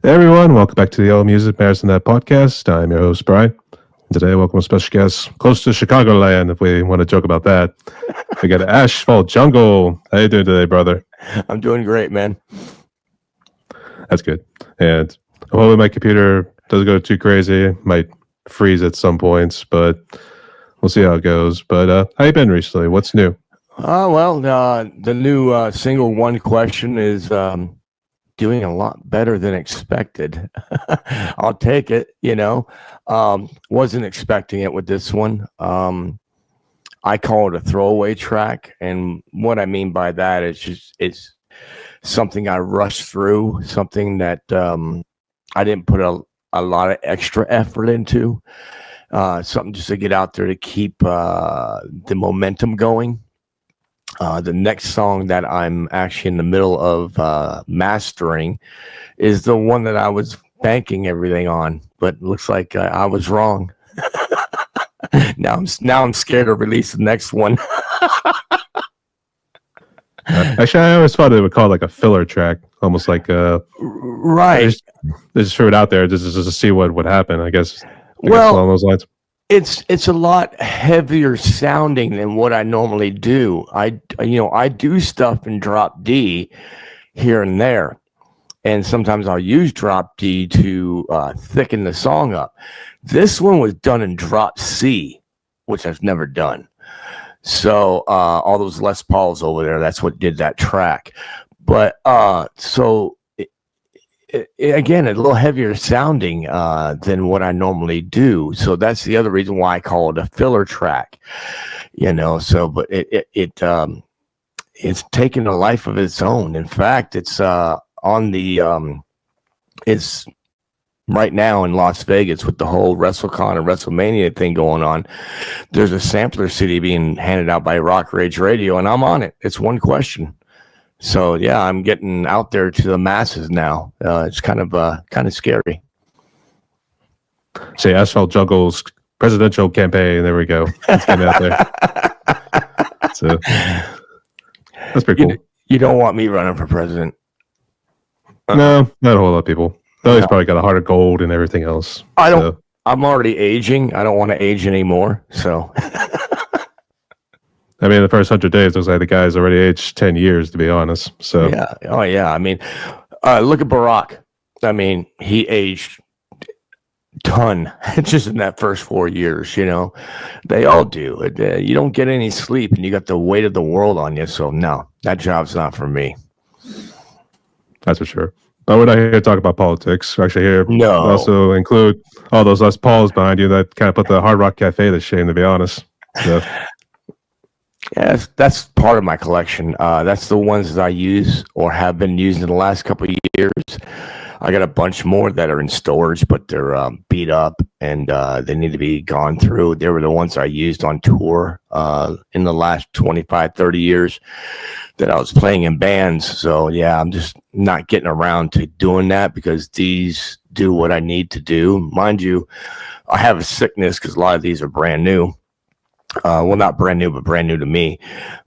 Hey everyone, welcome back to the All Music Matters in That podcast. I'm your host, Brian. Today, welcome a special guest close to Chicagoland, if we want to joke about that. We got Asphalt Jungle. How you doing today, brother? I'm doing great, man. That's good. And hopefully my computer doesn't go too crazy. Might freeze at some points, but we'll see how it goes. But how you been recently? What's new? The new single One Question is doing a lot better than expected. I'll take it, wasn't expecting it with this one. I call it a throwaway track. And what I mean by that is it's something I rushed through, something that I didn't put a lot of extra effort into, something just to get out there to keep the momentum going. The next song that I'm actually in the middle of mastering is the one that I was banking everything on, but it looks like I was wrong. now I'm scared to release the next one. Actually, I always thought they would call it like a filler track, almost like right. They just threw it out there just to see what would happen. I guess Well, along those lines. it's a lot heavier sounding than what I normally do. I do stuff in drop D here and there, and sometimes I'll use drop D to thicken the song up. This one was done in drop C, which I've never done. So all those Les Pauls over there, that's what did that track. But again, a little heavier sounding than what I normally do. So that's the other reason why I call it a filler track. But it's taken a life of its own. In fact, it's on the it's right now in Las Vegas with the whole WrestleCon and WrestleMania thing going on. There's a sampler CD being handed out by Rock Rage Radio, and I'm on it. It's One Question. So yeah, I'm getting out there to the masses now. It's kind of scary. Say Asphalt Jungle's presidential campaign. There we go. Let's get out there. So that's pretty cool. You don't want me running for president? No, not a whole lot of people. Though he's probably got a heart of gold and everything else. I don't. So. I'm already aging. I don't want to age anymore. So. I mean, the first 100 days looks like the guy's already aged 10 years, to be honest. So yeah. Oh yeah. I mean, look at Barack. I mean, he aged ton just in that first 4 years. They all do. You don't get any sleep, and you got the weight of the world on you. So no, that job's not for me. That's for sure. But we're not here to talk about politics. We're actually here to also include all those Les Pauls behind you that kind of put the Hard Rock Cafe to shame, to be honest. So. Yeah, that's part of my collection. That's the ones that I use or have been using in the last couple of years. I got a bunch more that are in storage, but they're beat up and they need to be gone through. They were the ones I used on tour in the last 25, 30 years that I was playing in bands. So, yeah, I'm just not getting around to doing that because these do what I need to do. Mind you, I have a sickness because a lot of these are brand new. Well, not brand new, but brand new to me.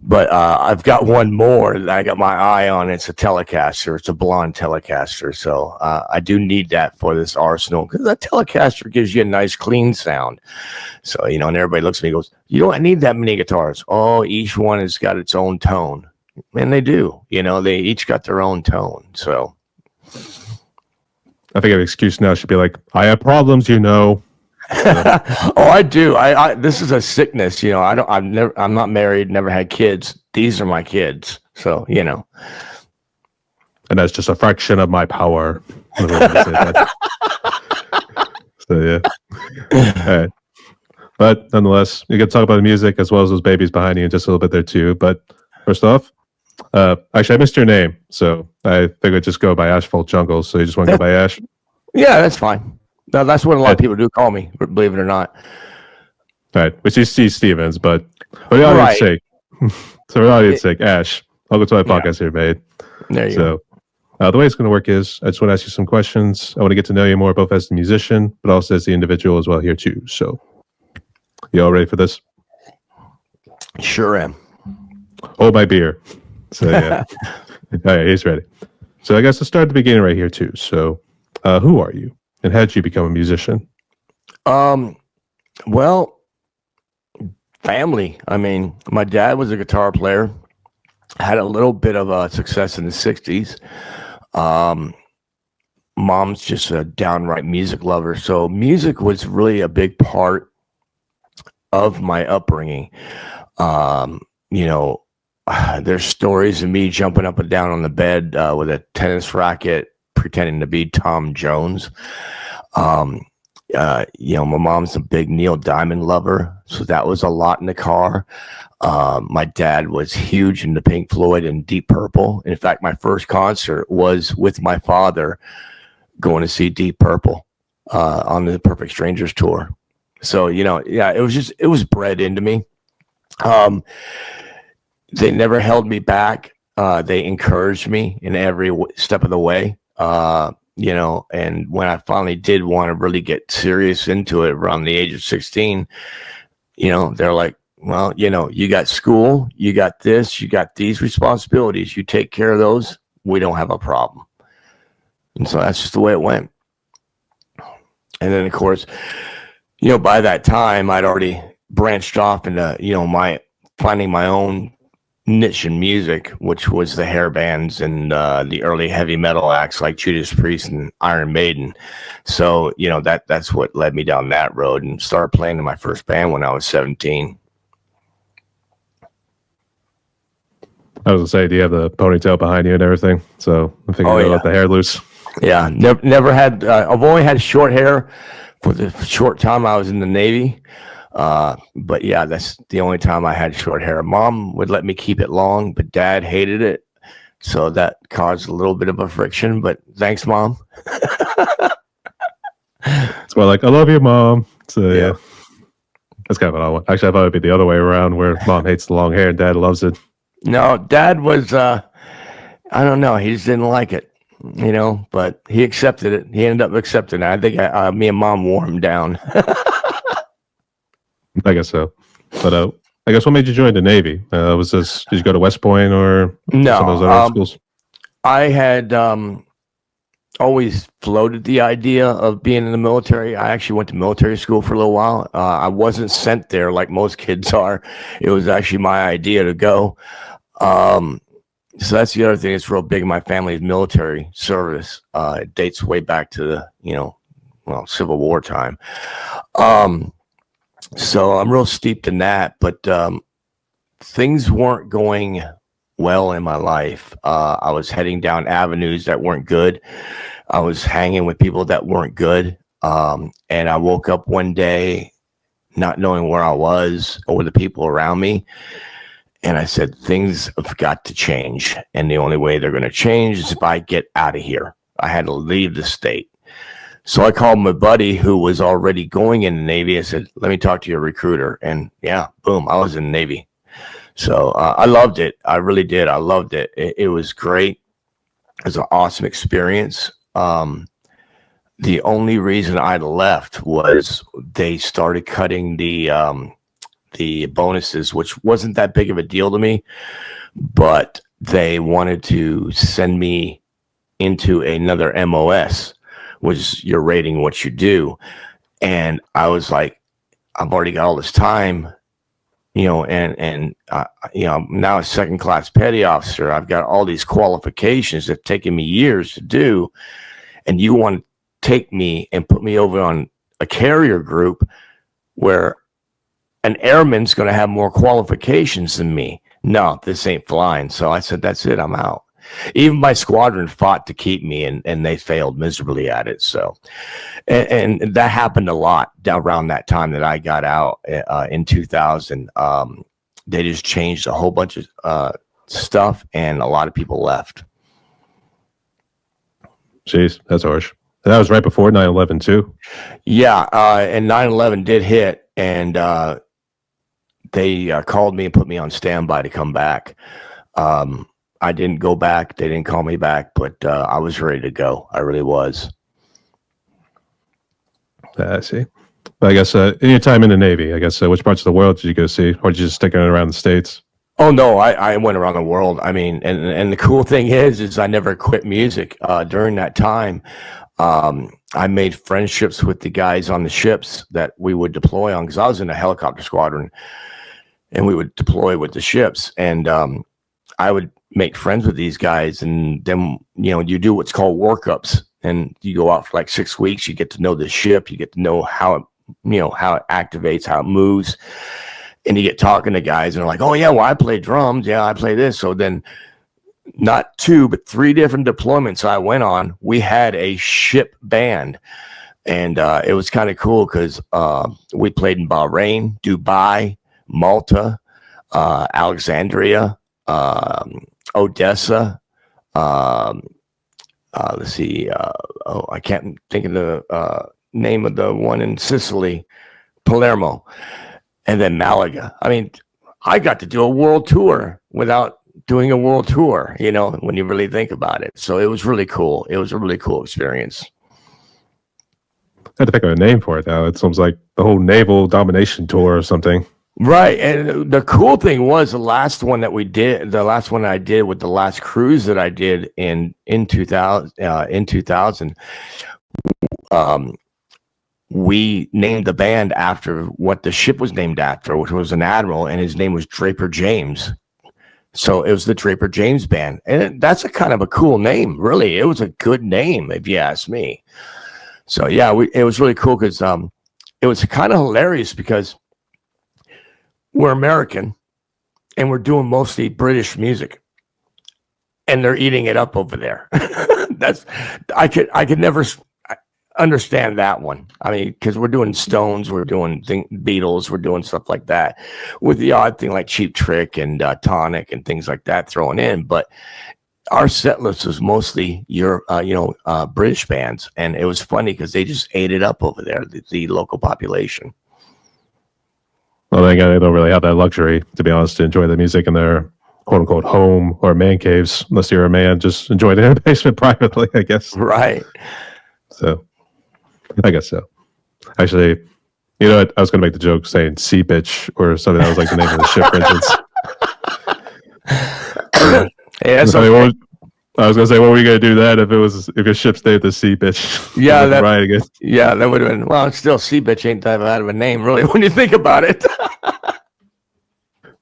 But I've got one more that I got my eye on. It's a Telecaster. It's a blonde Telecaster. So I do need that for this arsenal because that Telecaster gives you a nice, clean sound. So, and everybody looks at me and goes, you don't need that many guitars. Oh, each one has got its own tone. And they do. They each got their own tone. So I think an excuse now should be like, I have problems, Oh, I do. I this is a sickness, I'm not married, never had kids. These are my kids. So, And that's just a fraction of my power. So yeah. All right. But nonetheless, you can talk about the music as well as those babies behind you in just a little bit there too. But first off, actually I missed your name, so I think I'd just go by Asphalt Jungle. So you just want to go by Ash? Yeah, that's fine. No, that's what a lot of people do call me, believe it or not. All right, which is Steve Stevens, but for the audience's sake, for the audience's sake, Ash, welcome to my podcast here, mate. There you go. The way it's going to work is I just want to ask you some questions. I want to get to know you more, both as the musician, but also as the individual as well here too. So, you all ready for this? Sure am. Hold my beer. So yeah. All right, he's ready. So I guess let's start at the beginning right here too. So Who are you, and how did you become a musician? Well, family. I mean, my dad was a guitar player, had a little bit of success in the 60s. Mom's just a downright music lover. So music was really a big part of my upbringing. You know, there's stories of me jumping up and down on the bed with a tennis racket, pretending to be Tom Jones. You know, my mom's a big Neil Diamond lover, so that was a lot in the car. My dad was huge into Pink Floyd and Deep Purple. In fact, my first concert was with my father going to see Deep Purple on the Perfect Strangers tour. So, you know, yeah, it was bred into me. They never held me back. They encouraged me in every step of the way. You know, and when I finally did want to really get serious into it around the age of 16, you know, they're like, well, you know, you got school, you got this, you got these responsibilities. You take care of those, we don't have a problem. And so that's just the way it went. And then, of course, you know, by that time, I'd already branched off into, you know, finding my own niche in music, which was the hair bands and the early heavy metal acts like Judas Priest and Iron Maiden. So, you know, that's what led me down that road, and started playing in my first band when I was 17. I was gonna say, do you have the ponytail behind you and everything? So I think you let the hair loose. Yeah, never had. I've only had short hair for the short time I was in the Navy. But yeah, that's the only time I had short hair. Mom would let me keep it long, but Dad hated it. So that caused a little bit of a friction, but thanks, Mom. It's more like, I love you, Mom. So yeah. That's kind of what I want. Actually, I thought it'd be the other way around, where Mom hates the long hair and Dad loves it. No, Dad was, I don't know. He just didn't like it, you know, but he accepted it. He ended up accepting it. I think me and Mom wore him down. I guess so. But I guess what made you join the Navy? Did you go to West Point or some of those other schools? I had always floated the idea of being in the military. I actually went to military school for a little while. I wasn't sent there like most kids are. It was actually my idea to go. So that's the other thing that's real big in my family is military service. It dates way back to the, you know, well, Civil War time. So I'm real steeped in that, but things weren't going well in my life. I was heading down avenues that weren't good. I was hanging with people that weren't good. And I woke up one day not knowing where I was or the people around me. And I said, things have got to change. And the only way they're going to change is if I get out of here. I had to leave the state. So I called my buddy who was already going in the Navy. I said, let me talk to your recruiter. And yeah, boom, I was in the Navy. So I loved it. I really did. I loved it. It was great. It was an awesome experience. The only reason I left was they started cutting the bonuses, which wasn't that big of a deal to me, but they wanted to send me into another MOS, which is you're rating what you do. And I was like, I've already got all this time, you know, and you know, I'm now a second class petty officer. I've got all these qualifications that have taken me years to do. And you want to take me and put me over on a carrier group where an airman's going to have more qualifications than me. No, this ain't flying. So I said, that's it. I'm out. Even my squadron fought to keep me, and they failed miserably at it. So, and that happened a lot around that time that I got out in 2000. They just changed a whole bunch of stuff, and a lot of people left. Jeez, that's harsh. And that was right before 9/11 too. Yeah, and 9/11 did hit, and they called me and put me on standby to come back. I didn't go back. They didn't call me back, but I was ready to go. I really was. I see. But I guess in your time in the Navy, I guess which parts of the world did you go see, or did you just stick around the States? Oh no, I went around the world. I mean, and the cool thing is I never quit music during that time. I made friendships with the guys on the ships that we would deploy on because I was in a helicopter squadron, and we would deploy with the ships, and I would make friends with these guys, and then you do what's called workups, and you go out for like 6 weeks. You get to know the ship, you get to know how it how it activates, how it moves, and you get talking to guys, and they're like, "Oh yeah, well I play drums, yeah I play this." So then, not 2 but 3 different deployments I went on, we had a ship band, and it was kind of cool because we played in Bahrain, Dubai, Malta, Alexandria, Odessa. Let's see. I can't think of the name of the one in Sicily, Palermo, and then Malaga. I mean, I got to do a world tour without doing a world tour, when you really think about it. So it was really cool. It was a really cool experience. I had to think of a name for it now. It sounds like the whole naval domination tour or something. Right. And the cool thing was the last one I did with the last cruise that I did in 2000, we named the band after what the ship was named after, which was an admiral, and his name was Draper James. So it was the Draper James Band. And that's a kind of a cool name, really. It was a good name, if you ask me. So yeah, it was really cool because it was kind of hilarious because we're American and we're doing mostly British music, and they're eating it up over there. I could never understand that one. I mean, because we're doing Stones, we're doing Beatles, we're doing stuff like that, with the odd thing like Cheap Trick and Tonic and things like that thrown in. But our set list was mostly British bands, and it was funny because they just ate it up over there, the local population. Well, they don't really have that luxury, to be honest, to enjoy the music in their quote unquote home or man caves, unless you're a man, just enjoy it in a basement privately, I guess. Right. So, I guess so. Actually, I was going to make the joke saying sea bitch or something that was like the name of the ship, for instance. Yeah, I was going to say, what were you going to do that if your ship stayed the sea bitch? Yeah, that would have been, well, still sea bitch ain't that bad of a name, really, when you think about it.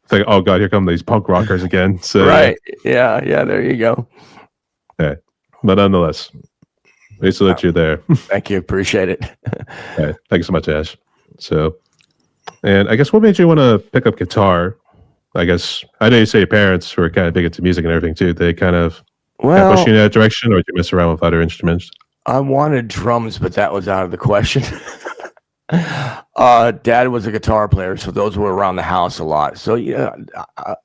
It's like, oh God, here come these punk rockers again. So, right. Yeah, there you go. Okay. But nonetheless, at least that you're there. Thank you. Appreciate it. Okay. Thank you so much, Ash. So, and I guess what made you want to pick up guitar? I guess, I know you say your parents were kind of big into music and everything too. They kind of push you in that direction, or did you mess around with other instruments? I wanted drums, but that was out of the question. Dad was a guitar player, so those were around the house a lot. So yeah,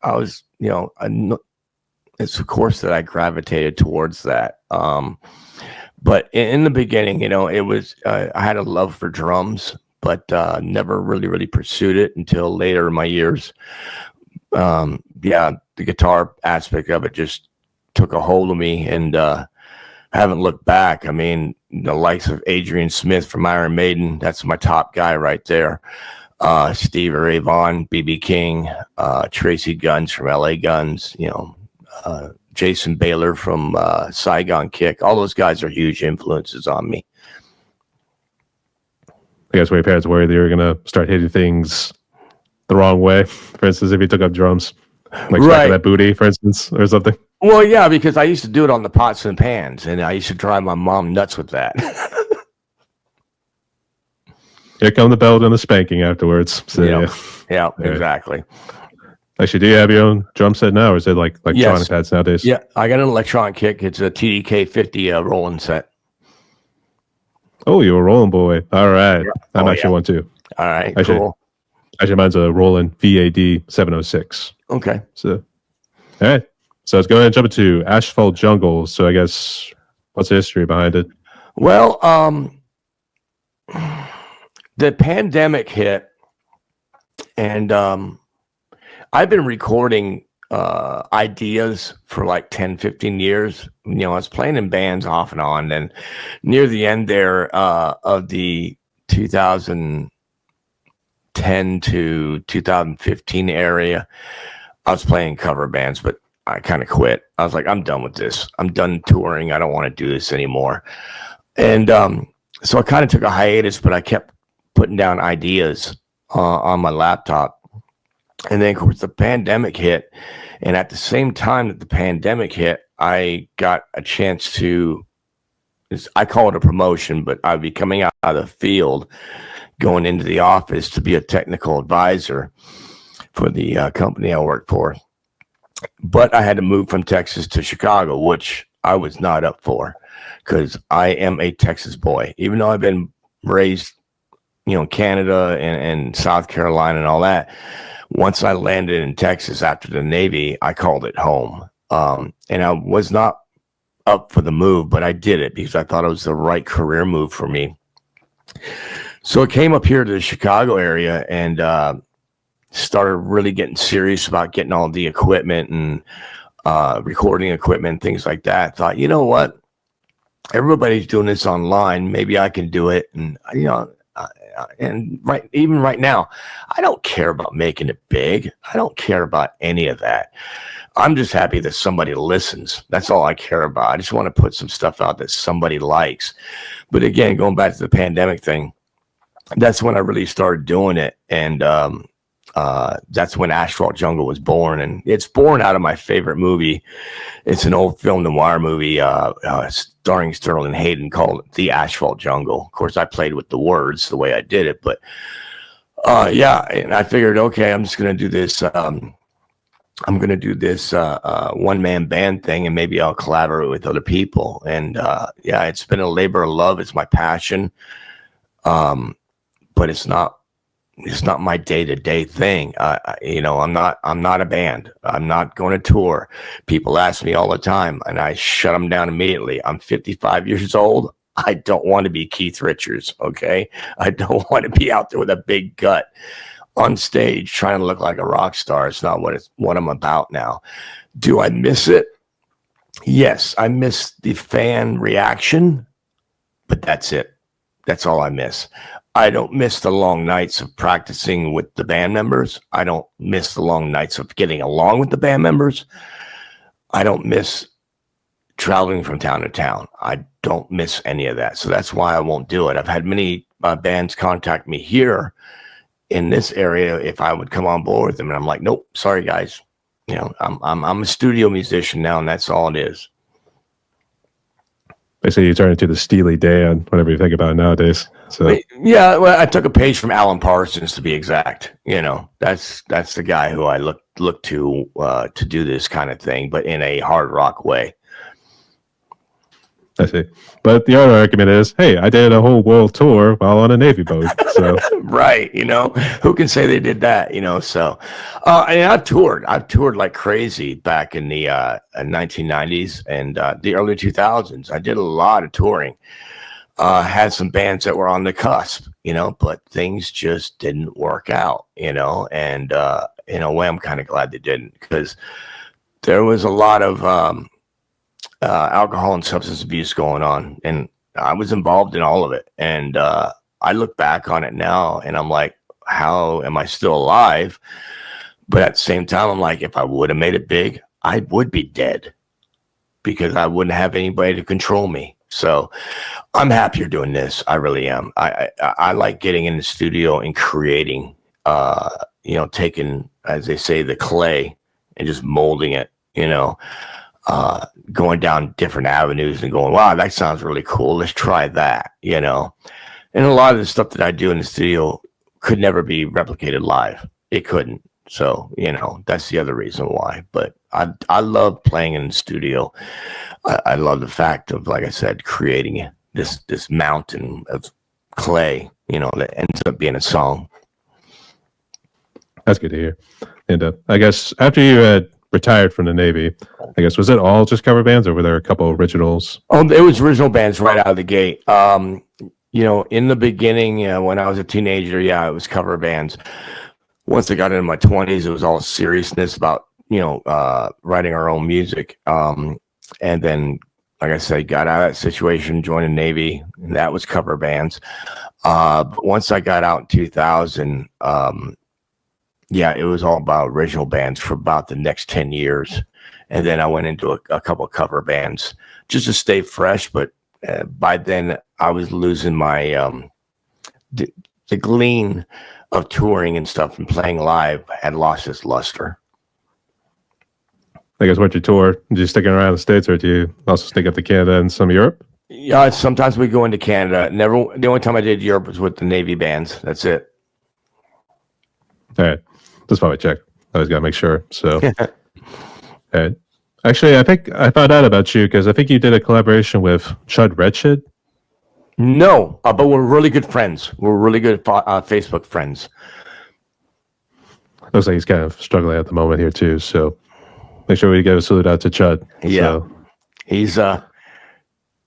I was, it's of course that I gravitated towards that. But in the beginning, it was I had a love for drums, but never really pursued it until later in my years. The guitar aspect of it just took a hold of me, and I haven't looked back. I mean, the likes of Adrian Smith from Iron Maiden, that's my top guy right there. Steve Ray Vaughan, BB King, Tracy Guns from LA Guns, Jason Baylor from Saigon Kick. All those guys are huge influences on me. I guess were your parents worried that you were going to start hitting things the wrong way? For instance, if you took up drums, like smacking that booty, for instance, or something? Well, yeah, because I used to do it on the pots and pans, and I used to drive my mom nuts with that. Here come the belt and the spanking afterwards. So, yeah, exactly. Actually, do you have your own drum set now, or is it like electronic pads nowadays? Yeah, I got an electronic kick. It's a TDK 50 rolling set. Oh, you're a Roland boy. All right. I'm actually one too. All right, cool. Actually, mine's a Roland VAD 706. Okay. So, all right. So let's go ahead and jump into Asphalt Jungle. So I guess, what's the history behind it? Well, the pandemic hit, and I've been recording ideas for like 10, 15 years. I was playing in bands off and on. And near the end there of the 2010 to 2015 area, I was playing cover bands, but I kind of quit. I was like, I'm done with this. I'm done touring. I don't want to do this anymore. And so I kind of took a hiatus, but I kept putting down ideas on my laptop. And then, of course, the pandemic hit. And at the same time that the pandemic hit, I got a chance to, I call it a promotion, but I'd be coming out of the field, going into the office to be a technical advisor for the company I worked for. But I had to move from Texas to Chicago, which I was not up for, because I am a Texas boy. Even though I've been raised, Canada and South Carolina and all that, once I landed in Texas after the Navy, I called it home. And I was not up for the move, but I did it because I thought it was the right career move for me. So I came up here to the Chicago area and started really getting serious about getting all the equipment and recording equipment, things like that. I thought, you know what? Everybody's doing this online. Maybe I can do it. And, even right now, I don't care about making it big. I don't care about any of that. I'm just happy that somebody listens. That's all I care about. I just want to put some stuff out that somebody likes. But again, going back to the pandemic thing, that's when I really started doing it. And that's when Asphalt Jungle was born. And it's born out of my favorite movie. It's an old film noir movie starring Sterling Hayden called The Asphalt Jungle. Of course, I played with the words the way I did it. But yeah, and I figured, okay, I'm just going to do this. I'm going to do this one-man band thing, and maybe I'll collaborate with other people. And yeah, it's been a labor of love. It's my passion. But it's not my day-to-day thing. I'm not a band. I'm not going to tour. People ask me all the time, and I shut them down immediately. I'm 55 years old. I don't want to be Keith Richards. Okay. I don't want to be out there with a big gut on stage trying to look like a rock star. It's not what I'm about now. Do I miss it? Yes, I miss the fan reaction, but that's it. That's all I miss. I don't miss the long nights of practicing with the band members. I don't miss the long nights of getting along with the band members. I don't miss traveling from town to town. I don't miss any of that. So that's why I won't do it. I've had many bands contact me here in this area if I would come on board with them, and I'm like, nope, sorry guys. I'm a studio musician now, and that's all it is. Basically, you turn into the Steely Dan, whatever you think about it nowadays. So yeah, well, I took a page from Alan Parsons to be exact. That's the guy who I look to do this kind of thing, but in a hard rock way. I see. But the other argument is, hey, I did a whole world tour while on a Navy boat. So right, who can say they did that? So I've toured like crazy back in the 1990s and the early 2000s. I did a lot of touring. Had some bands that were on the cusp, but things just didn't work out, and in a way I'm kind of glad they didn't, because there was a lot of alcohol and substance abuse going on, and I was involved in all of it. And I look back on it now and I'm like, how am I still alive? But at the same time, I'm like, if I would have made it big, I would be dead, because I wouldn't have anybody to control me. So I'm happier doing this. I really am. I like getting in the studio and creating, taking, as they say, the clay and just molding it, going down different avenues and going, wow, that sounds really cool. Let's try that, And a lot of the stuff that I do in the studio could never be replicated live. It couldn't. So, that's the other reason why. But I love playing in the studio. I love the fact of, like I said, creating this mountain of clay, that ends up being a song. That's good to hear. And I guess after you had retired from the Navy, I guess, was it all just cover bands, or were there a couple originals? Oh, it was original bands right out of the gate. In the beginning, when I was a teenager, it was cover bands. Once I got into my 20s, it was all seriousness about, writing our own music. And then, like I said, got out of that situation, joined the Navy, and that was cover bands. But once I got out in 2000, yeah, it was all about original bands for about the next 10 years. And then I went into a couple of cover bands just to stay fresh. But by then I was losing my, the glean of touring and stuff and playing live had lost its luster. I guess what you tour? Do you sticking around the States, or do you also stick up to Canada and some Europe? Yeah, sometimes we go into Canada. Never. The only time I did Europe was with the Navy bands. That's it. All right, just probably check. I always gotta make sure. So, all right. Actually, I think I found out about you because I think you did a collaboration with Chud Redshed. No, but we're really good friends. We're really good Facebook friends. Looks like he's kind of struggling at the moment here too. So, make sure we give a salute out to Chud. Yeah, So,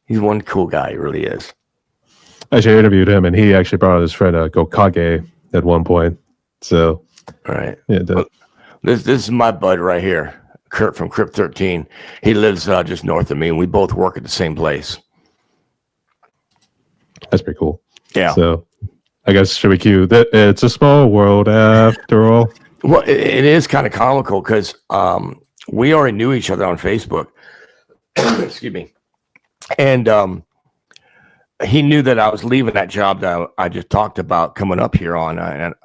he's one cool guy. He really is. actually, I interviewed him, and he actually brought his friend Gokage at one point. So, All right. yeah, This is my bud right here, Kurt from Crypt 13. He lives just north of me, and we both work at the same place. that's pretty cool. Yeah. So, I guess should we cue that? It's a small world after all. Well, it is kind of comical because we already knew each other on Facebook. Excuse me. And he knew that I was leaving that job that I just talked about coming up here on. And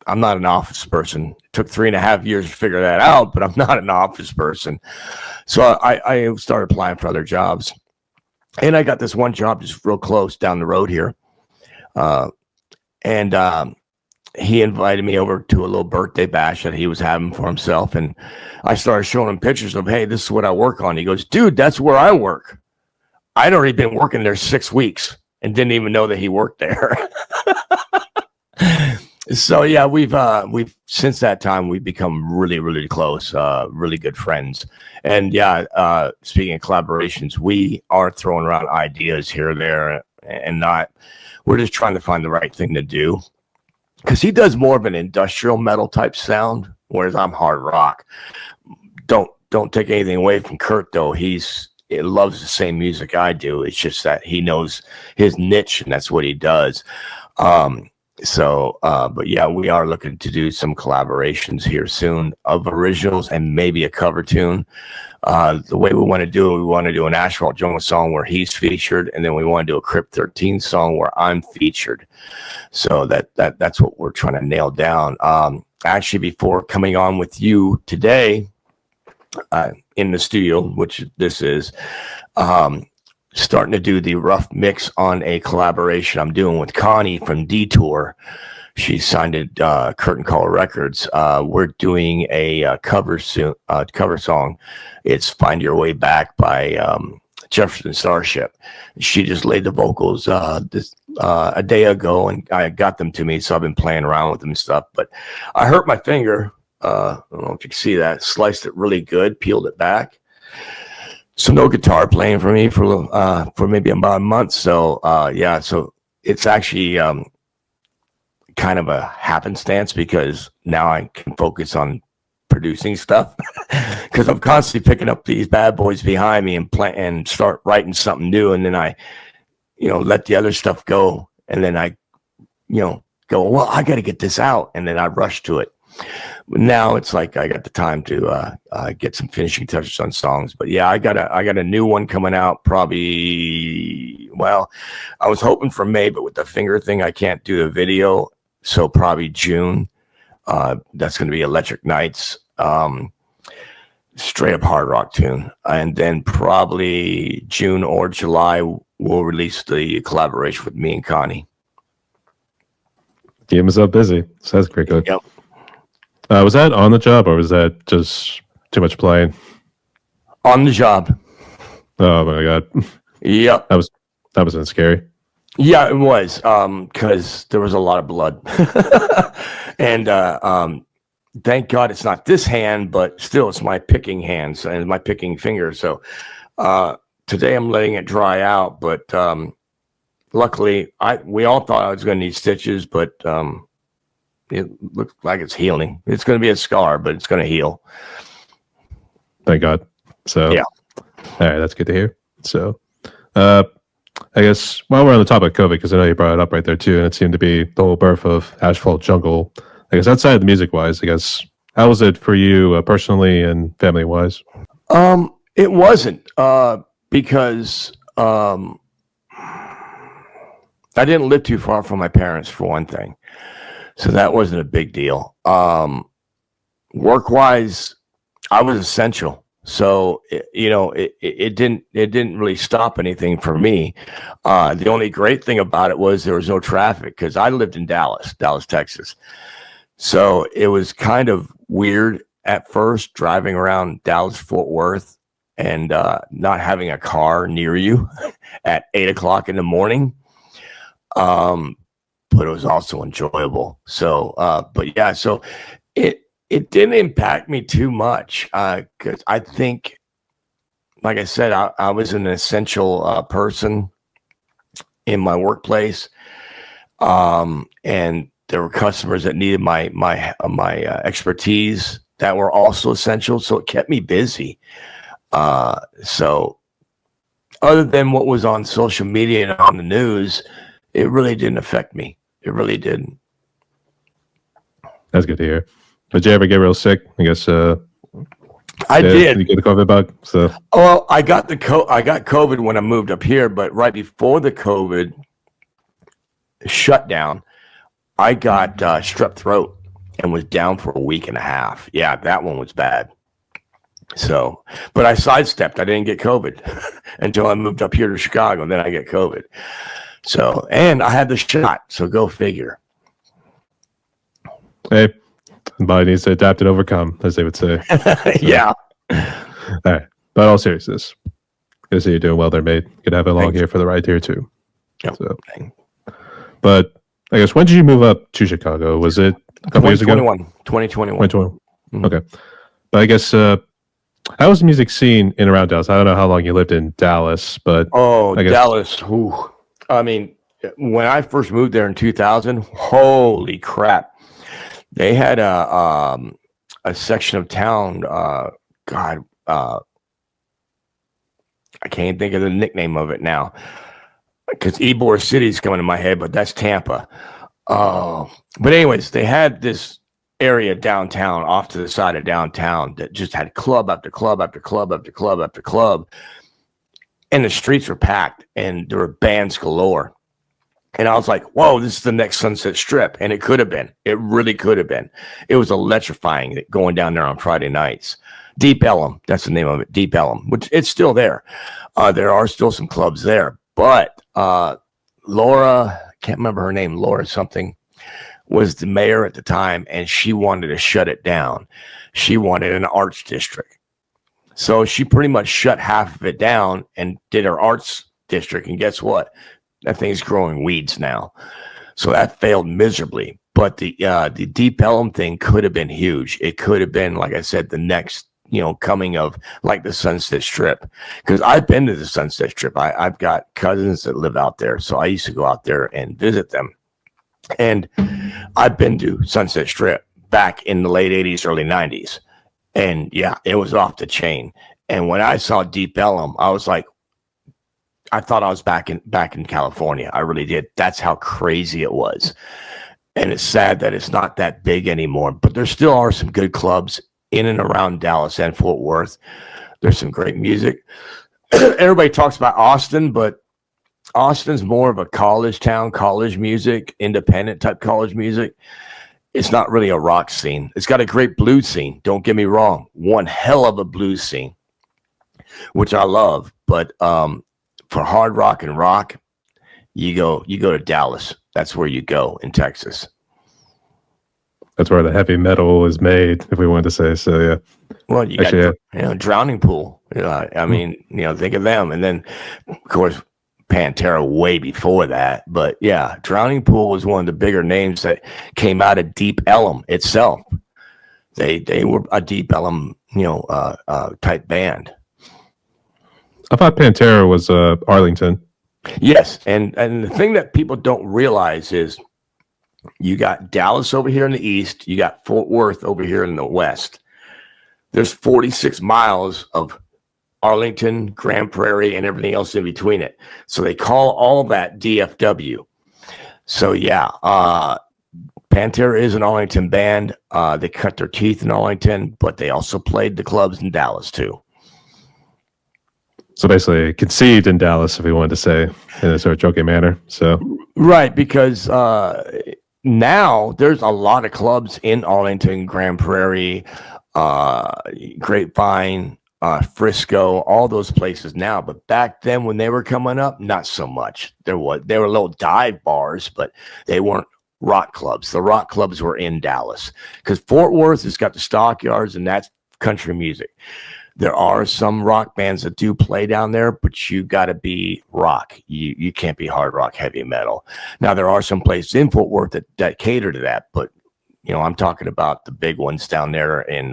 I'm not an office person. It took 3.5 years to figure that out, but I'm not an office person. So I started applying for other jobs. And I got this one job just real close down the road here. And he invited me over to a little birthday bash that he was having for himself. And I started showing him pictures of, hey, this is what I work on. He goes, dude, that's where I work. I'd already been working there 6 weeks and didn't even know that he worked there. So yeah, we've since that time we've become really, really close, really good friends. And yeah, speaking of collaborations, we are throwing around ideas here or there and not, we're just trying to find the right thing to do. Because he does more of an industrial metal type sound, whereas I'm hard rock. Don't take anything away from Kurt though. He loves the same music I do. It's just that he knows his niche and that's what he does. But yeah, we are looking to do some collaborations here soon of originals and maybe a cover tune. The way we want to do it, we want to do an Asphalt Jungle song where he's featured, and then we want to do a Crypt 13 song where I'm featured. So that's what we're trying to nail down. Actually, before coming on with you today in the studio, which this is, starting to do the rough mix on a collaboration I'm doing with Connie from Detour. She signed at Curtain Call Records. We're doing a cover song. It's "Find Your Way Back" by Jefferson Starship. She just laid the vocals a day ago, and I got them to me, so I've been playing around with them and stuff. But I hurt my finger. I don't know if you can see that. Sliced it really good, peeled it back. So no guitar playing for me for maybe about a month. So yeah, so it's actually kind of a happenstance because now I can focus on producing stuff because I'm constantly picking up these bad boys behind me and start writing something new, and then I, let the other stuff go, and then I, go, well, I got to get this out, and then I rush to it. Now it's like I got the time to get some finishing touches on songs. But yeah, I got a new one coming out probably. Well, I was hoping for May, but with the finger thing, I can't do the video. So probably June. That's going to be Electric Nights, straight up hard rock tune, and then probably June or July we'll release the collaboration with me and Connie. Keep himself busy. So that's pretty good. Yep. Was that on the job, or was that just too much playing? On the job. Oh my god. Yep. That was scary. Yeah, it was. Because there was a lot of blood. And thank God it's not this hand, but still it's my picking hands and my picking finger. So today I'm letting it dry out, but luckily we all thought I was gonna need stitches, but it looks like it's healing. It's going to be a scar, but it's going to heal. Thank God. So, yeah. All right. That's good to hear. So, I guess while we're on the topic of COVID, because I know you brought it up right there too, and it seemed to be the whole birth of Asphalt Jungle. I guess outside of the music wise, I guess how was it for you personally and family wise? It wasn't because I didn't live too far from my parents for one thing, so that wasn't a big deal. Work wise, I was essential, so it didn't really stop anything for me. The only great thing about it was there was no traffic because I lived in Dallas, Texas. So it was kind of weird at first driving around Dallas Fort Worth and not having a car near you at 8 o'clock in the morning. But it was also enjoyable. So, but yeah, so it didn't impact me too much because I think, like I said, I was an essential person in my workplace, and there were customers that needed my expertise that were also essential. So it kept me busy. So other than what was on social media and on the news, it really didn't affect me. It really didn't. That's good to hear. Did you ever get real sick? I guess I did. You get the COVID bug. So well, I got COVID when I moved up here, but right before the COVID shutdown, I got strep throat and was down for a week and a half. Yeah, that one was bad. So, but I sidestepped. I didn't get COVID until I moved up here to Chicago. And then I get COVID. So, and I had the shot. So go figure. Hey, the body needs to adapt and overcome, as they would say. Yeah. All right. But all seriousness, good to see you're doing well there, mate. Good to have you along here for the ride here, too. Yep. So, but I guess, when did you move up to Chicago? Was it a couple years ago? 2021. 2021. Mm-hmm. Okay. But I guess, how was the music scene in around Dallas? I don't know how long you lived in Dallas, but I guess, Dallas. Whew. I mean, when I first moved there in 2000, holy crap. They had a section of town, I can't think of the nickname of it now because Ybor City's coming to my head, but that's Tampa. But anyways, they had this area downtown, off to the side of downtown, that just had club after club after club after club after club. And the streets were packed and there were bands galore. And I was like, whoa, this is the next Sunset Strip. And it could have been. It really could have been. It was electrifying going down there on Friday nights. Deep Ellum, that's the name of it, Deep Ellum, which it's still there. There are still some clubs there. But Laura, I can't remember her name, Laura something, was the mayor at the time, and she wanted to shut it down. She wanted an arts district. So she pretty much shut half of it down and did her arts district. And guess what? That thing's growing weeds now. So that failed miserably. But the Deep Ellum thing could have been huge. It could have been, like I said, the next, coming of like the Sunset Strip. Because I've been to the Sunset Strip. I've got cousins that live out there. So I used to go out there and visit them. And I've been to Sunset Strip back in the late 80s, early 90s. And yeah, it was off the chain. And when I saw Deep Ellum, I was like, I thought I was back in California. I really did. That's how crazy it was. And it's sad that it's not that big anymore. But there still are some good clubs in and around Dallas and Fort Worth. There's some great music. Everybody talks about Austin, but Austin's more of a college town, college music, independent type college music. It's not really a rock scene. It's got a great blues scene. Don't get me wrong. One hell of a blues scene, which I love. But for hard rock and rock, you go to Dallas. That's where you go in Texas. That's where the heavy metal is made, if we wanted to say so. Yeah. Well, you got Drowning Pool. I mean, think of them, and then of course Pantera way before that. But yeah, Drowning Pool was one of the bigger names that came out of Deep Ellum itself. They were a Deep Ellum, type band. I thought Pantera was Arlington. Yes, and the thing that people don't realize is you got Dallas over here in the east, you got Fort Worth over here in the west. There's 46 miles of Arlington, Grand Prairie, and everything else in between it. So they call all that DFW. So yeah, Pantera is an Arlington band. They cut their teeth in Arlington, but they also played the clubs in Dallas too. So basically, conceived in Dallas, if we wanted to say in a sort of joking manner. So Right, because now there's a lot of clubs in Arlington, Grand Prairie, Grapevine, Frisco, all those places now. But back then, when they were coming up, not so much. They were little dive bars, but they weren't rock clubs. The rock clubs were in Dallas because Fort Worth has got the Stockyards, and that's country music. There are some rock bands that do play down there, but you got to be rock. You can't be hard rock, heavy metal. Now, there are some places in Fort Worth that cater to that, but, I'm talking about the big ones down there in,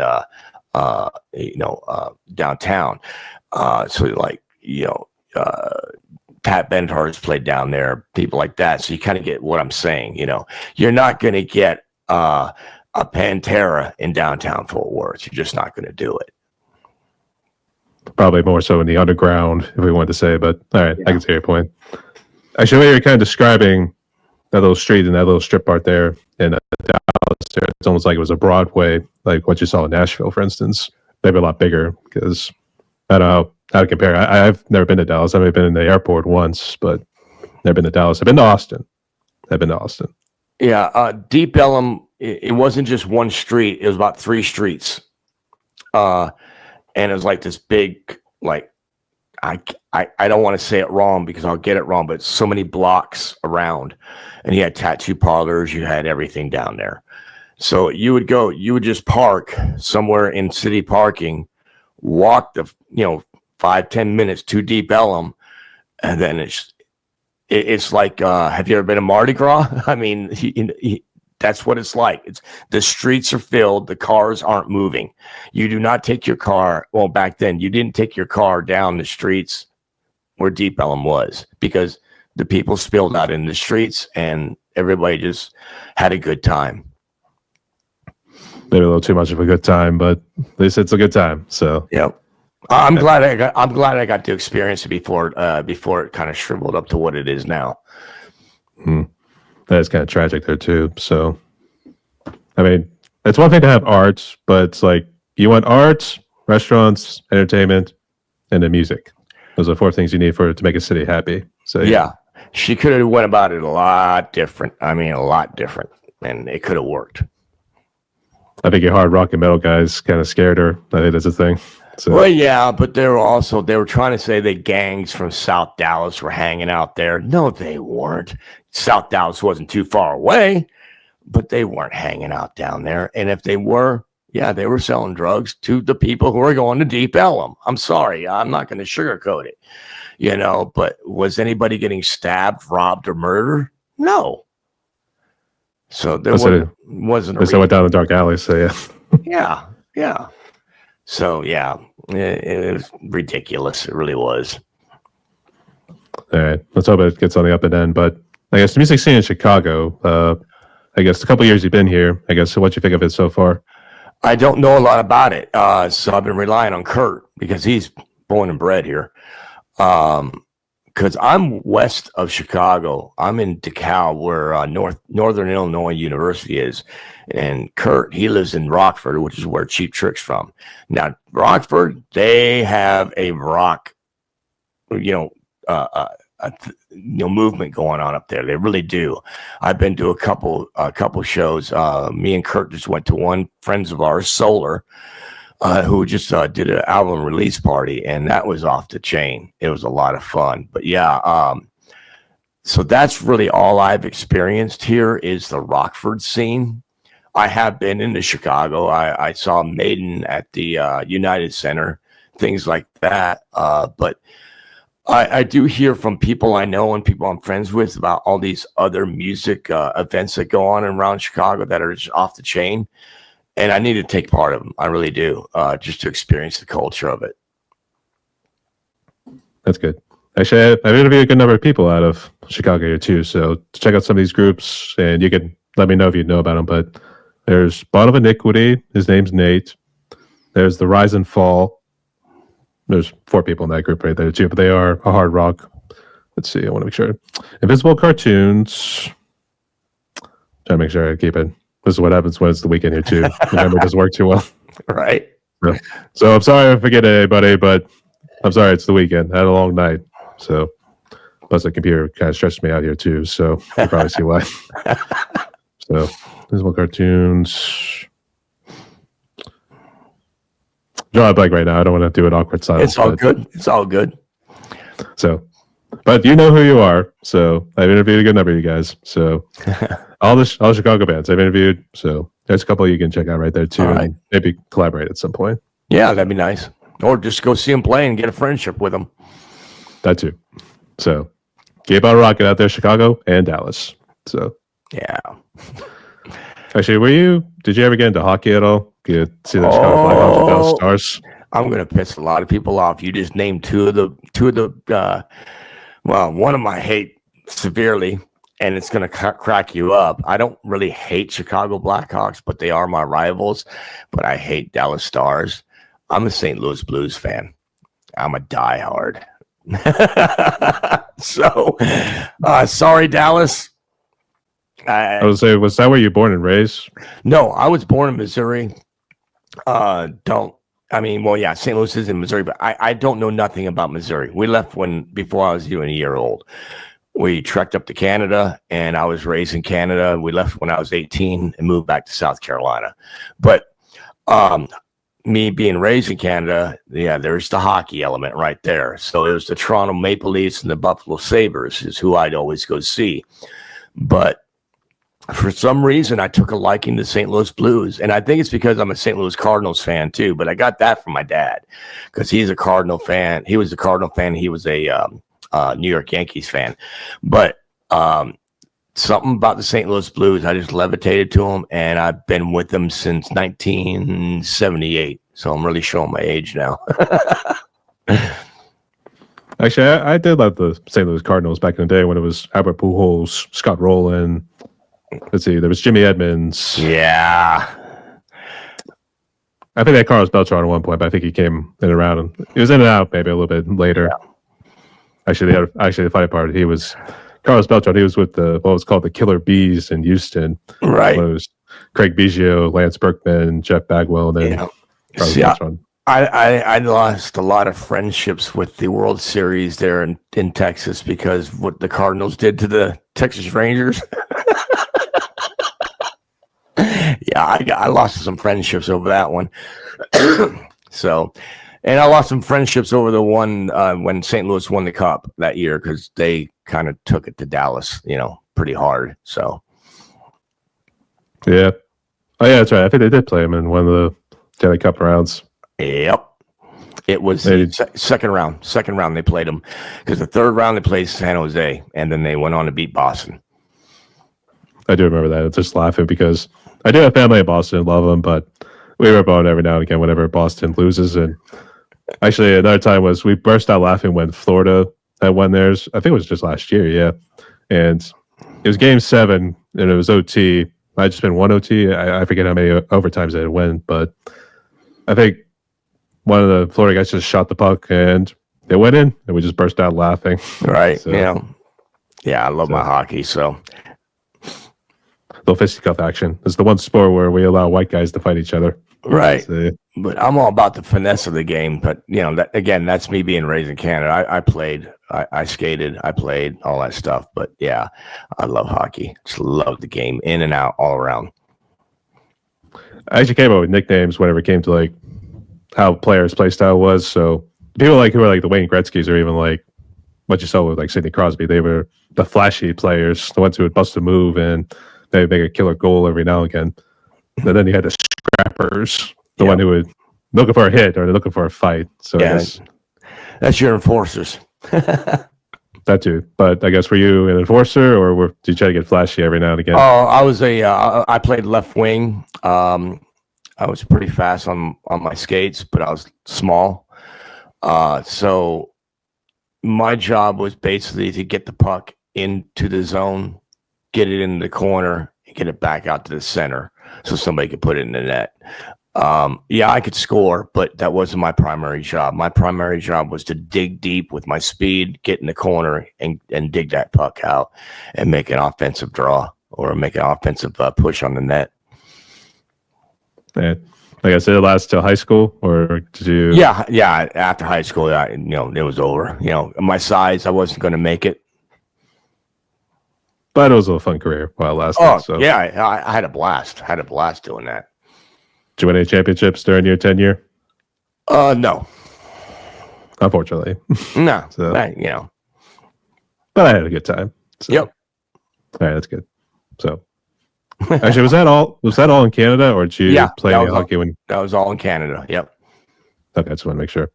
downtown. So like, Pat Benatar has played down there, people like that. So you kind of get what I'm saying. You're not going to get a Pantera in downtown Fort Worth. You're just not going to do it. probably more so in the underground, if we wanted to say. But all right, Yeah. I can see your point. Actually, what you're kind of describing that little street and that little strip part there in Dallas, it's almost like it was a Broadway, like what you saw in Nashville, for instance. Maybe a lot bigger because I don't know how to compare. I've never been to Dallas. I've only been in the airport once, but never been to Dallas. I've been to Austin. Yeah, Deep Ellum. It wasn't just one street; it was about 3 streets, and it was like this big, like I don't want to say it wrong because I'll get it wrong, but so many blocks around, and you had tattoo parlors, you had everything down there. So you would just park somewhere in city parking, walk the 5-10 minutes to Deep Ellum, and then it's like have you ever been to Mardi Gras? I mean, that's what it's like. It's the streets are filled, the cars aren't moving. You do not take your car. Well, back then you didn't take your car down the streets where Deep Ellum was because the people spilled out in the streets and everybody just had a good time. Maybe a little too much of a good time, but at least it's a good time. So yeah, I'm glad I got to experience it before it kind of shriveled up to what it is now. That's kind of tragic there too. So, I mean, it's one thing to have art, but it's like you want art, restaurants, entertainment, and then music. Those are 4 things you need to make a city happy. So yeah, she could have went about it a lot different. I mean, a lot different, and it could have worked. I think your hard rock and metal guys kind of scared her. I think that's a thing. So. Well, yeah, but they were trying to say that gangs from South Dallas were hanging out there. No, they weren't. South Dallas wasn't too far away, but they weren't hanging out down there. And if they were, yeah, they were selling drugs to the people who were going to Deep Ellum. I'm sorry, I'm not going to sugarcoat it, but was anybody getting stabbed, robbed, or murdered? No. So there wasn't. They went down the dark alley. So yeah. Yeah. So yeah, it was ridiculous. It really was. All right, let's hope it gets on the up and end. But I guess the music scene in Chicago. I guess a couple of years you've been here. I guess what you think of it so far? I don't know a lot about it, so I've been relying on Kurt because he's born and bred here. Because I'm west of Chicago. I'm in DeKalb, where Northern Illinois University is. And Kurt, he lives in Rockford, which is where Cheap Trick's from. Now, Rockford, they have a rock, movement going on up there. They really do. I've been to a couple shows. Me and Kurt just went to one. Friends of ours, Solar, who just did an album release party, and that was off the chain. It was a lot of fun. But yeah, so that's really all I've experienced here is the Rockford scene. I have been into Chicago. I saw Maiden at the United Center, things like that. But I do hear from people I know and people I'm friends with about all these other music events that go on around Chicago that are just off the chain. And I need to take part of them. I really do, just to experience the culture of it. That's good. Actually, I've interviewed a good number of people out of Chicago here too. So check out some of these groups, and you can let me know if you know about them. But there's Bond of Iniquity. His name's Nate. There's the Rise and Fall. There's 4 people in that group right there too, but they are a hard rock. Let's see. I want to make sure. Invisible Cartoons. trying to make sure I keep it. This is what happens when it's the weekend here too. The memory doesn't work too well. Right. So I'm sorry if I forget anybody, but I'm sorry it's the weekend. I had a long night. So plus the computer kind of stressed me out here too. So you probably see why. So there's more cartoons. Draw a blank right now. I don't want to do an awkward silence. It's all good. It's all good. So, but you know who you are. So I've interviewed a good number of you guys. So all the Chicago bands I've interviewed. So there's a couple you can check out right there too. All right. And maybe collaborate at some point. Yeah, that'd be nice. Or just go see them play and get a friendship with them. That too. So keep on rocking out there, Chicago and Dallas. So Yeah. actually, did you ever get into hockey at all? Get see the Chicago Blackhawks and Dallas Stars? I'm gonna piss a lot of people off. You just named two of the well, one of them I hate severely, and it's gonna crack you up. I don't really hate Chicago Blackhawks, but they are my rivals. But I hate Dallas Stars. I'm a St. Louis Blues fan. I'm a diehard. So sorry, Dallas. I would say, was that where you born and raised? No, I was born in Missouri. Well, yeah, St. Louis is in Missouri, but I don't know nothing about Missouri. We left before I was even a year old. We trekked up to Canada, and I was raised in Canada. We left when I was 18 and moved back to South Carolina. But me being raised in Canada, yeah, there's the hockey element right there. So it was the Toronto Maple Leafs and the Buffalo Sabres is who I'd always go see. But for some reason, I took a liking to St. Louis Blues, and I think it's because I'm a St. Louis Cardinals fan too. But I got that from my dad because he's a Cardinal fan. He was a Cardinal fan. He was a New York Yankees fan. But something about the St. Louis Blues, I just levitated to them, and I've been with them since 1978. So I'm really showing my age now. Actually, I did love the St. Louis Cardinals back in the day when it was Albert Pujols, Scott Rowland. Let's see, there was Jimmy Edmonds. Yeah. I think they had Carlos Beltran at one point, but I think he came in and around. He was in and out maybe a little bit later. Yeah. Actually, the funny part, he was Carlos Beltran. He was with what was called the Killer Bees in Houston. Right. It was Craig Biggio, Lance Berkman, Jeff Bagwell, and then Carlos Beltran. I lost a lot of friendships with the World Series there in Texas because what the Cardinals did to the Texas Rangers. Yeah, I lost some friendships over that one. So, and I lost some friendships over the one when St. Louis won the Cup that year because they kind of took it to Dallas, pretty hard. So, yeah. Oh, yeah, that's right. I think they did play him in one of the Stanley Cup rounds. Yep. It was the second round. Second round they played them because the third round they played San Jose, and then they went on to beat Boston. I do remember that. It's just laughing because I do have family in Boston, love them, but we were bone every now and again whenever Boston loses. And actually, another time was we burst out laughing when Florida had won theirs. I think it was just last year, yeah. And it was Game 7, and it was OT. I just been one OT. I forget how many overtimes they had went, but I think one of the Florida guys just shot the puck, and they went in, and we just burst out laughing. Right. So, yeah, I love my hockey, so. Little fisticuff action. It's the one sport where we allow white guys to fight each other. Right. So, but I'm all about the finesse of the game. But, that's me being raised in Canada. I played, I skated, I played, all that stuff. But, yeah, I love hockey. Just love the game, in and out, all around. I actually came up with nicknames whenever it came to, how players' play style was. So people who were the Wayne Gretzky's or even what you saw with Sidney Crosby, they were the flashy players, the ones who would bust a move and they make a killer goal every now and again. And then you had the scrappers, the one who would looking for a hit or they're looking for a fight. So I guess that's your enforcers. That too. But I guess were you an enforcer or did you try to get flashy every now and again? Oh, I was I played left wing. I was pretty fast on my skates, but I was small. So my job was basically to get the puck into the zone, get it in the corner, and get it back out to the center so somebody could put it in the net. Yeah, I could score, but that wasn't my primary job. My primary job was to dig deep with my speed, get in the corner, and dig that puck out and make an offensive draw. or make an offensive push on the net. And like I said, it lasts till high school, or did you? Yeah. After high school, it was over. My size, I wasn't going to make it. But it was a fun career while it lasted. Oh, so. yeah, I had a blast. Had a blast doing that. Did you win any championships during your tenure? No. Unfortunately. No. So. But But I had a good time. So. Yep. All right, that's good. So, actually, was that all in Canada, or did you play any hockey when? That was all in Canada. Yep. Okay, I just want to make sure.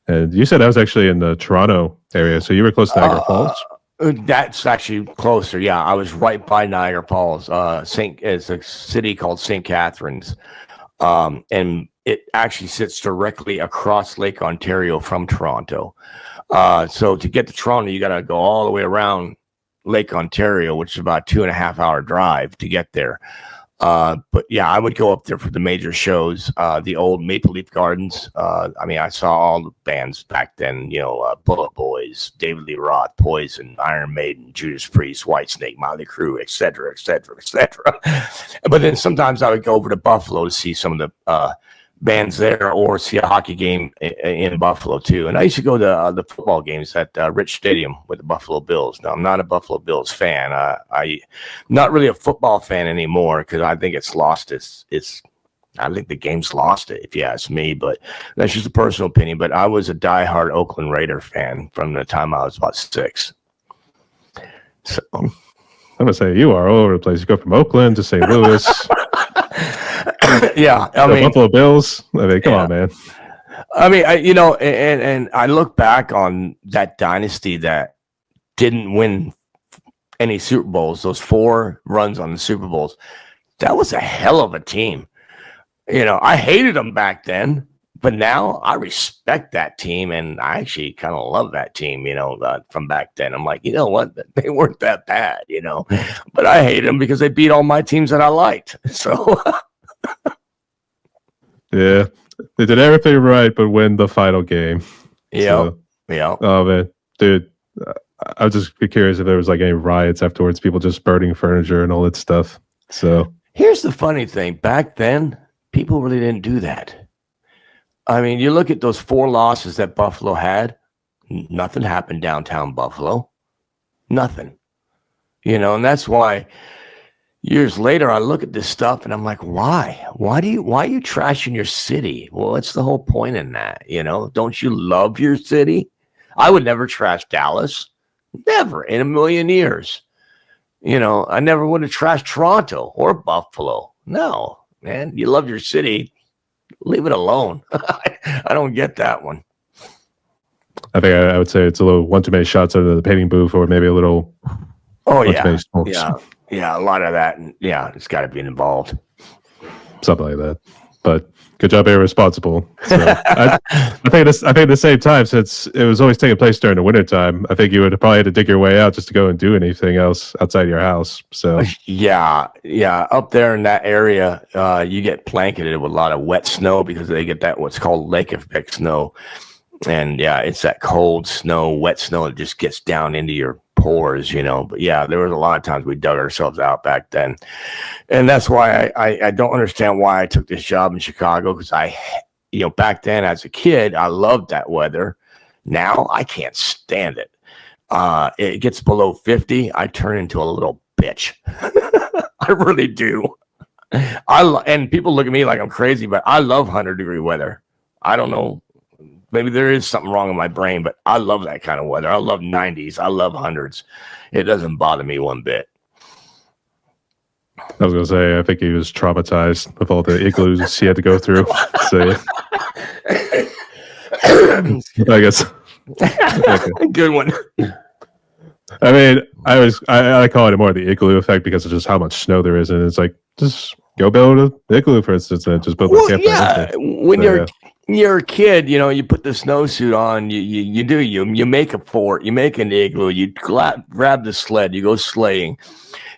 And you said that was actually in the Toronto area, so you were close to Niagara Falls. That's actually closer. Yeah, I was right by Niagara Falls. It's a city called St. Catharines, and it actually sits directly across Lake Ontario from Toronto. So to get to Toronto, you got to go all the way around Lake Ontario, which is about 2.5 hour drive to get there. But yeah, I would go up there for the major shows, the old Maple Leaf Gardens. I saw all the bands back then, Bullet Boys, David Lee Roth, Poison, Iron Maiden, Judas Priest, Whitesnake, Motley Crue, etc., etc., etc. But then sometimes I would go over to Buffalo to see some of the bands there, or see a hockey game in Buffalo too. And I used to go to the football games at Rich Stadium with the Buffalo Bills. Now, I'm not a Buffalo Bills fan. I'm not really a football fan anymore, because I think it's lost I think the game's lost it, if you ask me, but that's just a personal opinion. But I was a diehard Oakland Raider fan from the time I was about 6. So I'm gonna say you are all over the place. You go from Oakland to St. Louis. Yeah, Buffalo Bills. Come on, man. And I look back on that dynasty that didn't win any Super Bowls, those 4 runs on the Super Bowls. That was a hell of a team. I hated them back then, but now I respect that team, and I actually kind of love that team, from back then. I'm like, you know what? They weren't that bad, but I hate them because they beat all my teams that I liked. So yeah, they did everything right, but win the final game. Yeah. Oh man, dude, I was just curious if there was like any riots afterwards, people just burning furniture and all that stuff. So here's the funny thing: back then, people really didn't do that. You look at those 4 losses that Buffalo had. Nothing happened downtown Buffalo. Nothing. And that's why. Years later, I look at this stuff and I'm like, why? Why are you trashing your city? Well, what's the whole point in that? Don't you love your city? I would never trash Dallas. Never in a million years. I never would have trashed Toronto or Buffalo. No, man, you love your city. Leave it alone. I don't get that one. I think I would say it's a little one too many shots out of the painting booth, or maybe a little. Oh, yeah. Yeah, a lot of that. Yeah, it's got to be involved. Something like that. But good job being responsible. So I think at the same time, since it was always taking place during the wintertime, I think you would have probably had to dig your way out just to go and do anything else outside your house. So yeah. Up there in that area, you get blanketed with a lot of wet snow, because they get that what's called lake effect snow. And yeah, it's that cold snow, wet snow that just gets down into your pores, But yeah, there was a lot of times we dug ourselves out back then. And that's why I don't understand why I took this job in Chicago, because back then as a kid, I loved that weather. Now I can't stand it. It gets below 50, I turn into a little bitch. I really do. And people look at me like I'm crazy, but I love 100-degree weather. I don't know. Maybe there is something wrong in my brain, but I love that kind of weather. I love 90s. I love 100s. It doesn't bother me one bit. I was going to say, I think he was traumatized with all the igloos he had to go through. So, I guess. Okay. Good one. I call it more the igloo effect because of just how much snow there is. And it's like, just go build an igloo, for instance, and just build a campfire. When you're a kid, you put the snowsuit on, you make a fort, you make an igloo, you grab the sled, you go sleighing,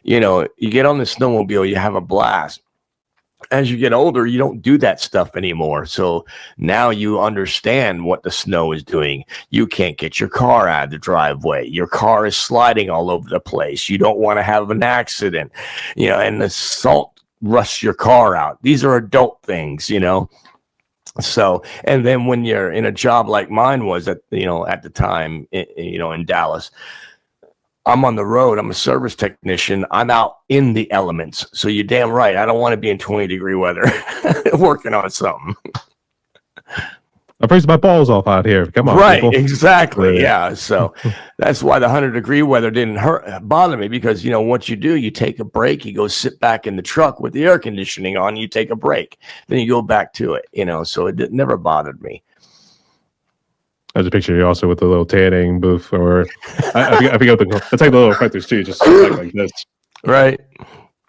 you get on the snowmobile, you have a blast. as you get older, you don't do that stuff anymore. So now you understand what the snow is doing. You can't get your car out of the driveway. Your car is sliding all over the place. You don't want to have an accident, and the salt rusts your car out. These are adult things, So, and then when you're in a job like mine was at the time, in Dallas, I'm on the road. I'm a service technician. I'm out in the elements. So you're damn right. I don't want to be in 20-degree weather working on something. I freeze my balls off out here. Come on, right? people. Exactly. Yeah. So that's why the 100-degree weather didn't bother me, because what you do, you take a break. You go sit back in the truck with the air conditioning on. You take a break, then you go back to it. So it never bothered me. I just picture you also with the little tanning booth, or I forget the. It's like the little printers too, just like this. Right.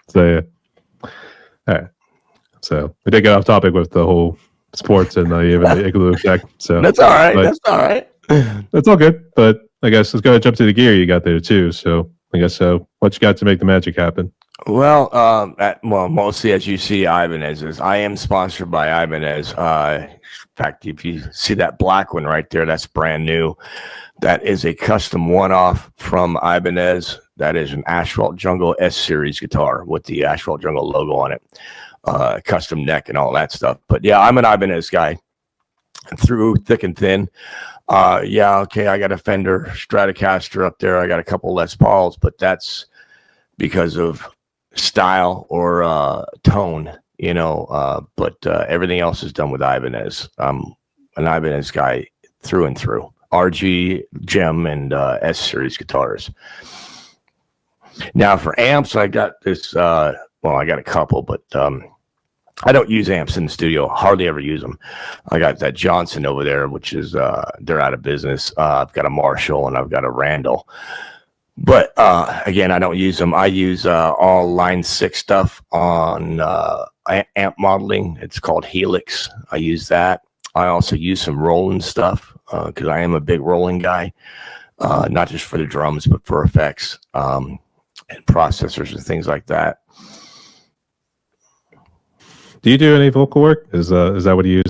So yeah. All right. So we did get off topic with the whole sports and even the igloo effect. So that's all right. That's all right. That's all good. But I guess let's go jump to the gear you got there too. So I guess what you got to make the magic happen? Well, mostly as you see, Ibanez. I am sponsored by Ibanez. In fact, if you see that black one right there, that's brand new. That is a custom one-off from Ibanez. That is an Asphalt Jungle S Series guitar with the Asphalt Jungle logo on it, custom neck and all that stuff. But yeah, I'm an Ibanez guy through thick and thin. I got a Fender Stratocaster up there. I got a couple Les Pauls, but that's because of style or tone. But everything else is done with Ibanez. I'm an Ibanez guy through and through. RG, Gem, and S Series guitars. Now for amps, I got this. I got a couple, but I don't use amps in the studio. Hardly ever use them. I got that Johnson over there, which is they're out of business. I've got a Marshall and I've got a Randall. But again, I don't use them. I use all Line 6 stuff on amp modeling. It's called Helix. I use that. I also use some Roland stuff because I am a big Roland guy, not just for the drums, but for effects and processors and things like that. Do you do any vocal work? Is that what you use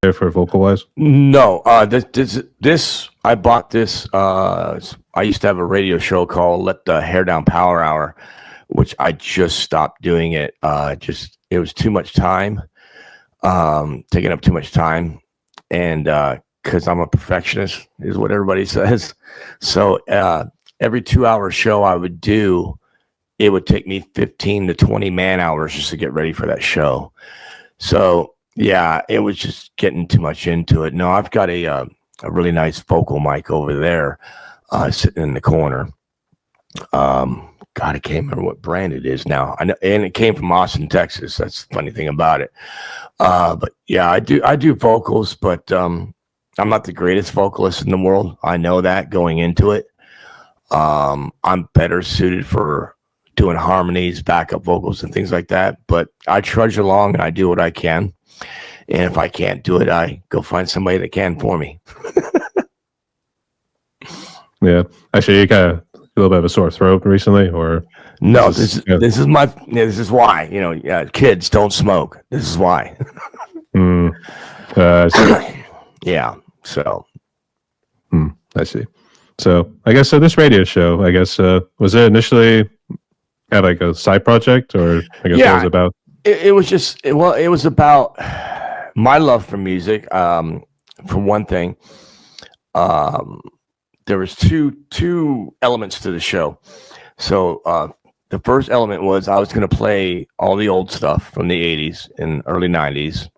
there for vocal wise? No. This I bought this. I used to have a radio show called Let the Hair Down Power Hour, which I just stopped doing it. It was too much time, taking up too much time, and because I'm a perfectionist, is what everybody says. So every 2-hour show I would do, it would take me 15 to 20 man hours just to get ready for that show. So yeah, it was just getting too much into it. No, I've got a really nice vocal mic over there, sitting in the corner. God, I can't remember what brand it is now. I know, and it came from Austin, Texas. That's the funny thing about it. But yeah, I do vocals, but I'm not the greatest vocalist in the world. I know that going into it. I'm better suited for doing harmonies, backup vocals, and things like that. But I trudge along and I do what I can. And if I can't do it, I go find somebody that can for me. Yeah. Actually, you got a little bit of a sore throat recently, or no? This is why. Kids don't smoke. This is why. Yeah. So. I see. So I guess this radio show, was it initially kind of like a side project, or I guess what was it about? It was about my love for music. For one thing, there was two elements to the show. So the first element was I was going to play all the old stuff from the 80s and early 90s.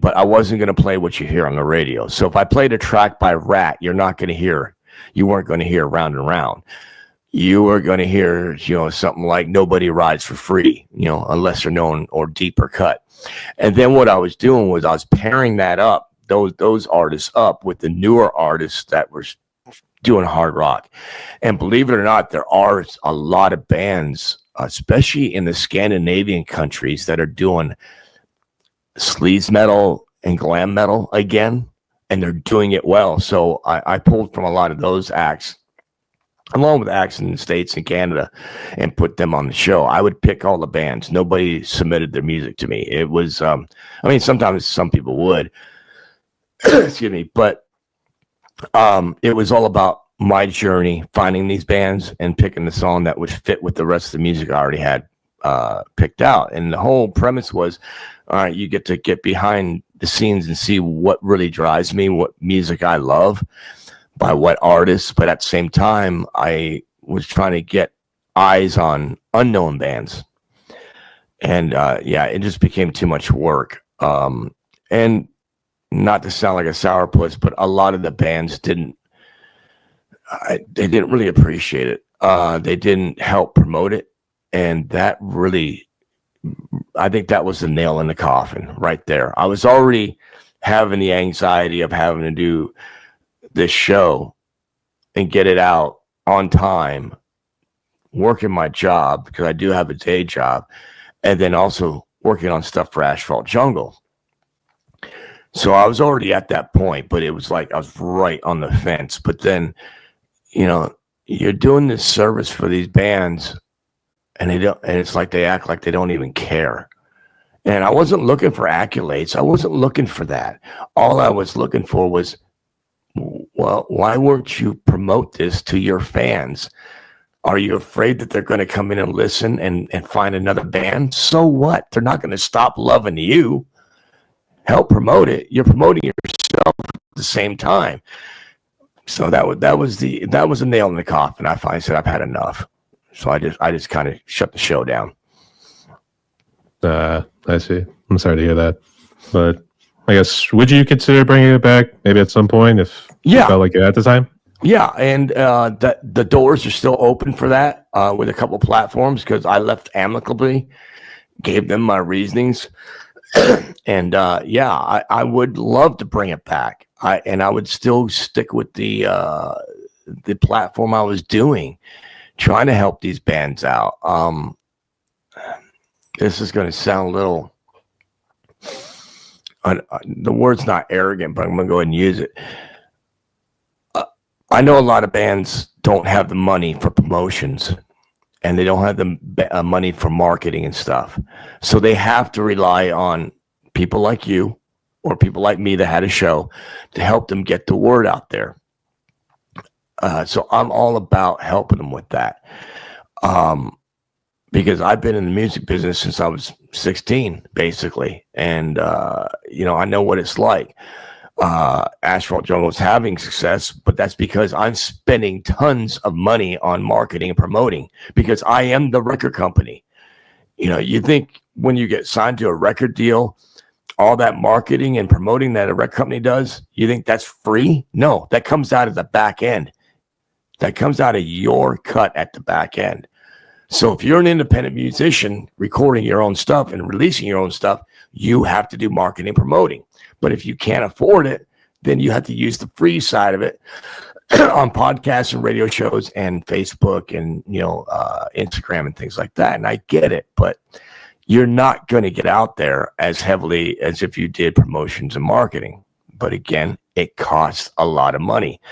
But I wasn't going to play what you hear on the radio. So if I played a track by Rat, you weren't going to hear Round and Round. You were going to hear, something like Nobody Rides for Free, a lesser known or deeper cut. And then what I was doing was I was pairing that up, those artists up with the newer artists that were doing hard rock. And believe it or not, there are a lot of bands, especially in the Scandinavian countries, that are doing sleaze metal and glam metal again, and they're doing it well. So I pulled from a lot of those acts along with acts in the States and Canada, and put them on the show. I would pick all the bands. Nobody submitted their music to me. It was, I mean, sometimes some people would, excuse me, but it was all about my journey, finding these bands and picking the song that would fit with the rest of the music I already had picked out. And the whole premise was, all right, you get to get behind the scenes and see what really drives me, what music I love, by what artists. But at the same time, I was trying to get eyes on unknown bands. And yeah, it just became too much work. And not to sound like a sourpuss, but a lot of the bands they didn't really appreciate it. They didn't help promote it. And that really, I think that was the nail in the coffin right there. I was already having the anxiety of having to do this show and get it out on time, working my job, because I do have a day job, and then also working on stuff for Asphalt Jungle. So I was already at that point, but it was like I was right on the fence. But then, you know, you're doing this service for these bands, and it's like they act like they don't even care. And I wasn't looking for accolades. I wasn't looking for that. All I was looking for was, well, why won't you promote this to your fans? Are you afraid that they're going to come in and listen and find another band? So what? They're not going to stop loving you. Help promote it. You're promoting yourself at the same time. So that was a nail in the coffin. I finally said I've had enough. So I just kind of shut the show down. I see. I'm sorry to hear that, but I guess, would you consider bringing it back maybe at some point if you felt like it at the time? Yeah, and the doors are still open for that with a couple platforms, because I left amicably, gave them my reasonings, and I would love to bring it back. I would still stick with the platform I was doing, trying to help these bands out. This is going to sound a little, the word's not arrogant, but I'm going to go ahead and use it. I know a lot of bands don't have the money for promotions, and they don't have the money for marketing and stuff. So they have to rely on people like you or people like me that had a show to help them get the word out there. So I'm all about helping them with that. Because I've been in the music business since I was 16, basically. And, I know what it's like. Asphalt Jungle is having success, but that's because I'm spending tons of money on marketing and promoting, because I am the record company. You think when you get signed to a record deal, all that marketing and promoting that a record company does, you think that's free? No, that comes out of the back end. That comes out of your cut at the back end. So if you're an independent musician recording your own stuff and releasing your own stuff, you have to do marketing and promoting. But if you can't afford it, then you have to use the free side of it on podcasts and radio shows and Facebook and, Instagram and things like that. And I get it, but you're not going to get out there as heavily as if you did promotions and marketing. But again, it costs a lot of money.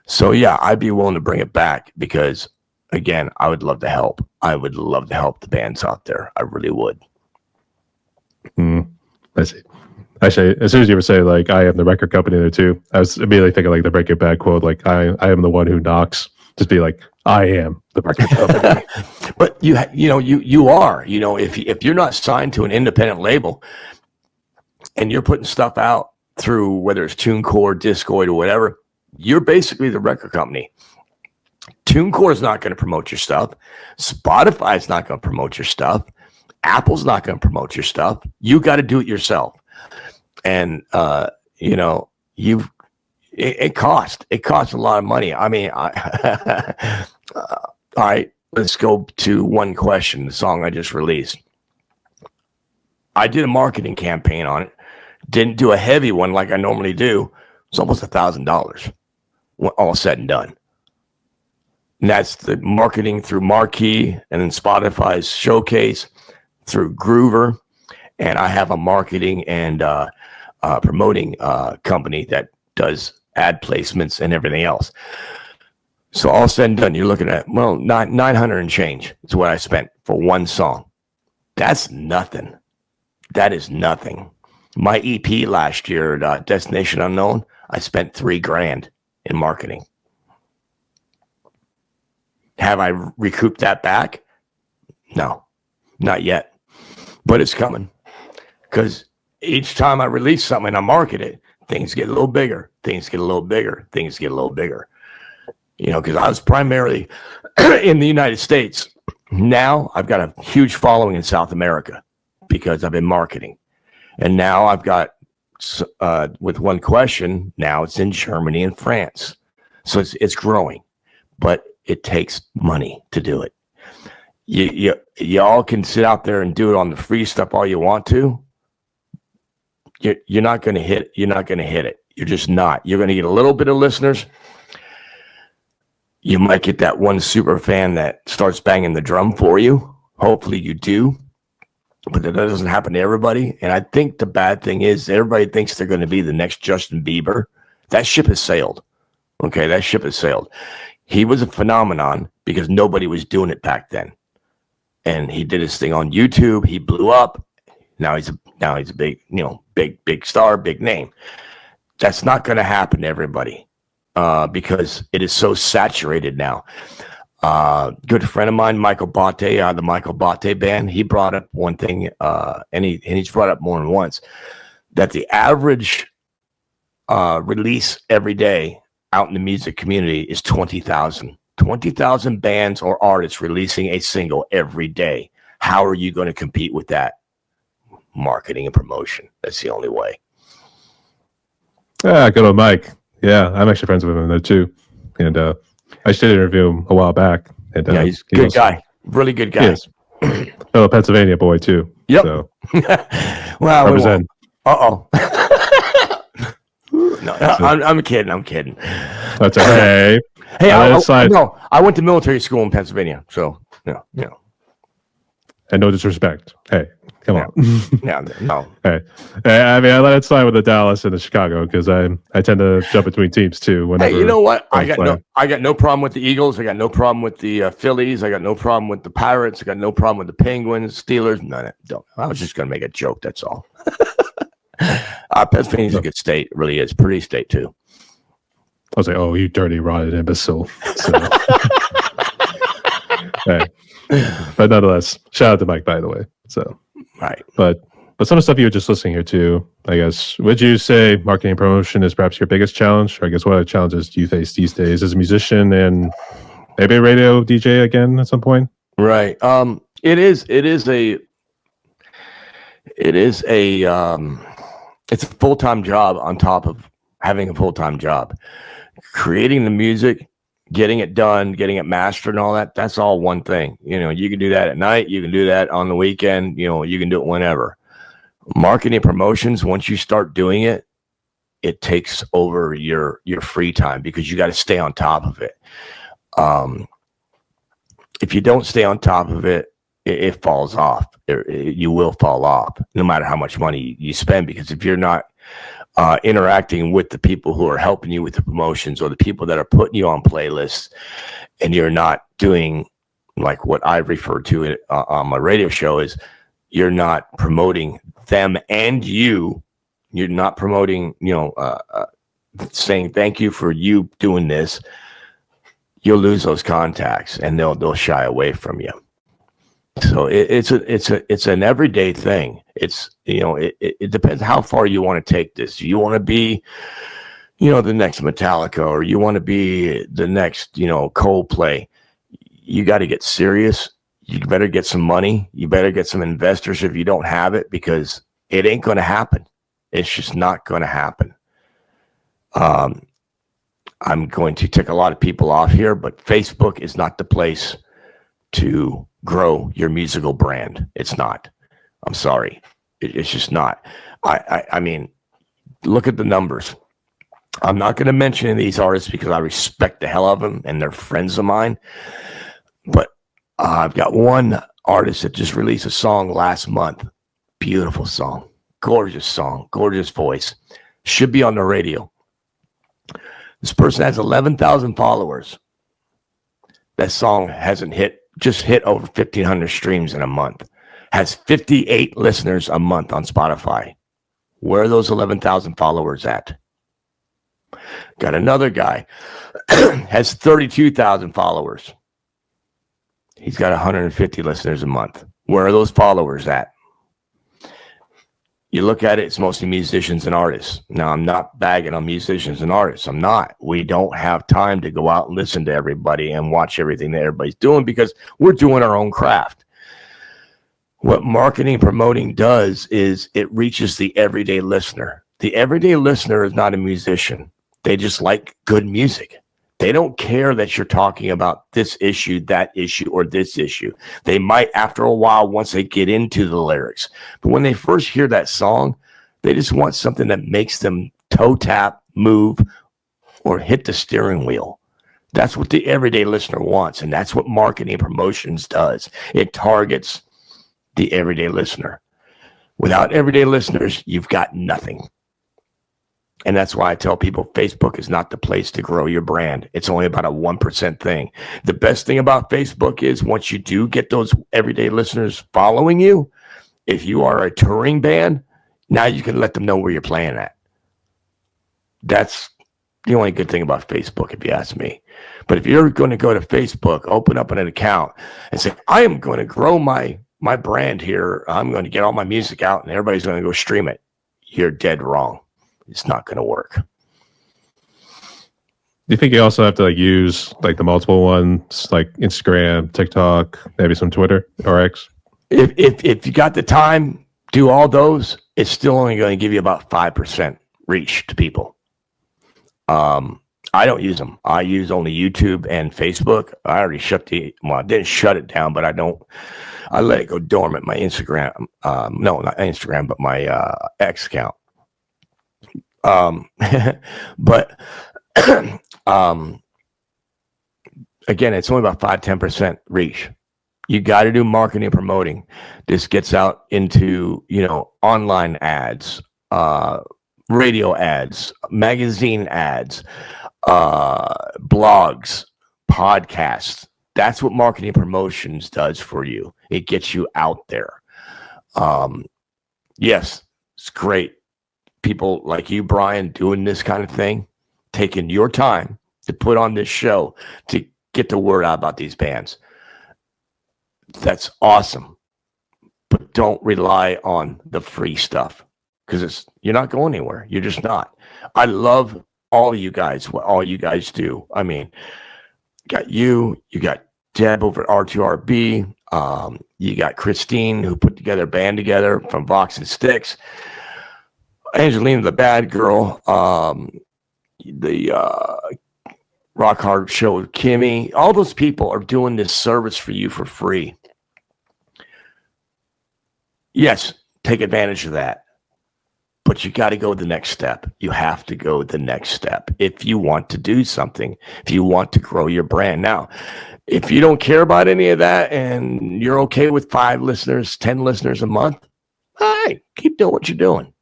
So yeah, I'd be willing to bring it back because, again, I would love to help. I would love to help the bands out there. I really would. I see. Actually, as soon as you were saying, like, I am the record company there too, I was immediately thinking, like, the Break It Back quote, like, I am the one who knocks. Just be like, I am the record company. But you are. If you're not signed to an independent label and you're putting stuff out through whether it's TuneCore, Discoid, or whatever, you're basically the record company. TuneCore is not going to promote your stuff. Spotify is not going to promote your stuff. Apple's not going to promote your stuff. You got to do it yourself. And, it costs a lot of money. I mean, all right, let's go to one question, the song I just released. I did a marketing campaign on it. Didn't do a heavy one like I normally do. It's almost $1,000 all said and done. And that's the marketing through Marquee and then Spotify's Showcase through Groover. And I have a marketing and promoting company that does ad placements and everything else. So all said and done, you're looking at, well, 900 and change is what I spent for one song. That's nothing. That is nothing. My EP last year at Destination Unknown, I spent $3,000 in marketing. Have I recouped that back? No, not yet. But it's coming. Because each time I release something and I market it, things get a little bigger. Things get a little bigger. Things get a little bigger. You know, because I was primarily in the United States. Now I've got a huge following in South America because I've been marketing. And now I've got, with one question, now it's in Germany and France. So it's growing, but it takes money to do it. You all can sit out there and do it on the free stuff all you want to. You're not going to hit. You're not going to hit it. You're just not. You're going to get a little bit of listeners. You might get that one super fan that starts banging the drum for you. Hopefully you do. But that doesn't happen to everybody. And I think the bad thing is everybody thinks they're going to be the next Justin Bieber. That ship has sailed. Okay, that ship has sailed. He was a phenomenon because nobody was doing it back then. And he did his thing on YouTube. He blew up. Now he's a big, big star, big name. That's not going to happen to everybody because it is so saturated now. Good friend of mine, Michael Bate, the Michael Bate band, he brought up one thing, and he's brought up more than once, that the average release every day out in the music community is 20,000. 20,000 bands or artists releasing a single every day. How are you going to compete with that? Marketing and promotion. That's the only way. Good old Mike. Yeah, I'm actually friends with him though too. And I just did interview him a while back. And, yeah, he's a good guy. Really good guy. Fellow Pennsylvania boy too. Yep. So, well, represent. Uh-oh. No, I'm kidding. I'm kidding. That's okay. Hey, I went to military school in Pennsylvania, so And no disrespect. Hey, come on. No. Hey, I mean, I let it slide with the Dallas and the Chicago because I tend to jump between teams too. Whenever hey, you know what? I got no problem with the Eagles. I got no problem with the Phillies. I got no problem with the Pirates. I got no problem with the Penguins, Steelers. None. Don't. I was just gonna make a joke. That's all. Pennsylvania's a good state. It really is. Pretty state too. I was like, oh, you dirty, rotten imbecile. So, hey. But nonetheless, shout out to Mike, by the way. So, right. But some of the stuff you were just listening here too, I guess, would you say marketing and promotion is perhaps your biggest challenge? Or I guess what other challenges do you face these days as a musician and maybe a radio DJ again at some point? Right. It's a full-time job on top of having a full-time job. Creating the music, getting it done, getting it mastered and all that, that's all one thing. You can do that at night, you can do that on the weekend, you can do it whenever. Marketing promotions, once you start doing it, it takes over your free time because you got to stay on top of it. If you don't stay on top of it, it falls off. You will fall off no matter how much money you spend, because if you're not interacting with the people who are helping you with the promotions or the people that are putting you on playlists, and you're not doing like what I refer to it on my radio show is you're not promoting them and you're not promoting, saying thank you for you doing this, you'll lose those contacts and they'll shy away from you. So it's an everyday thing. It's, it depends how far you want to take this. You want to be, the next Metallica, or you want to be the next, Coldplay. You got to get serious. You better get some money. You better get some investors if you don't have it, because it ain't going to happen. It's just not going to happen. I'm going to tick a lot of people off here, but Facebook is not the place to grow your musical brand. It's not. I'm sorry. It's just not. I mean, look at the numbers. I'm not going to mention any of these artists because I respect the hell of them and they're friends of mine. But I've got one artist that just released a song last month. Beautiful song, gorgeous voice. Should be on the radio. This person has 11,000 followers. That song hasn't just hit over 1,500 streams in a month. Has 58 listeners a month on Spotify. Where are those 11,000 followers at? Got another guy, has 32,000 followers. He's got 150 listeners a month. Where are those followers at? You look at it, it's mostly musicians and artists. Now, I'm not bagging on musicians and artists. I'm not. We don't have time to go out and listen to everybody and watch everything that everybody's doing because we're doing our own craft. What marketing promoting does is it reaches the everyday listener. The everyday listener is not a musician. They just like good music. They don't care that you're talking about this issue, that issue, or this issue. They might after a while once they get into the lyrics. But when they first hear that song, they just want something that makes them toe tap, move, or hit the steering wheel. That's what the everyday listener wants, and that's what marketing promotions does. It targets the everyday listener. Without everyday listeners, you've got nothing. And that's why I tell people Facebook is not the place to grow your brand. It's only about a 1% thing. The best thing about Facebook is once you do get those everyday listeners following you, if you are a touring band, now you can let them know where you're playing at. That's the only good thing about Facebook, if you ask me. But if you're going to go to Facebook, open up an account and say, I am going to grow my brand here. I'm going to get all my music out and everybody's going to go stream it. You're dead wrong. It's not going to work. Do you think you also have to use like the multiple ones, like Instagram, TikTok, maybe some Twitter or X? If you got the time, do all those. It's still only going to give you about 5% reach to people. I don't use them. I use only YouTube and Facebook. I already I didn't shut it down, but I let it go dormant. My Instagram, no, not Instagram, but my X account. But again, it's only about 5-10% reach. You got to do marketing and promoting. This gets out into, online ads, radio ads, magazine ads, blogs, podcasts. That's what marketing promotions does for you. It gets you out there. Yes, it's great. People like you, Brian, doing this kind of thing, taking your time to put on this show to get the word out about these bands. That's awesome. But don't rely on the free stuff because you're not going anywhere. You're just not. I love all of you guys, what all you guys do. I mean, you got Deb over at R2RB. You got Christine, who put together a band together from Vox and Sticks. Angelina, the bad girl, the Rock Hard Show with Kimmy. All those people are doing this service for you for free. Yes, take advantage of that. But you got to go the next step. You have to go the next step if you want to do something, if you want to grow your brand. Now, if you don't care about any of that and you're okay with 5 listeners, 10 listeners a month, hey, keep doing what you're doing,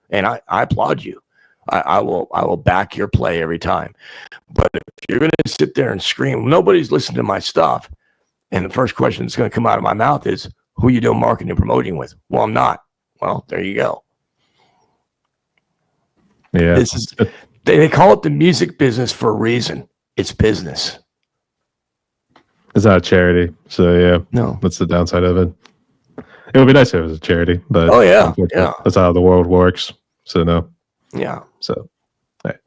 And I applaud you. I will back your play every time. But if you're going to sit there and scream, nobody's listening to my stuff, and the first question that's going to come out of my mouth is, who you doing marketing and promoting with? Well, I'm not. Well, there you go. Yeah. This is they call it the music business for a reason. It's business. It's not a charity. So yeah. No. That's the downside of it. It would be nice if it was a charity, but oh yeah. That's how the world works. So no. Yeah. So right.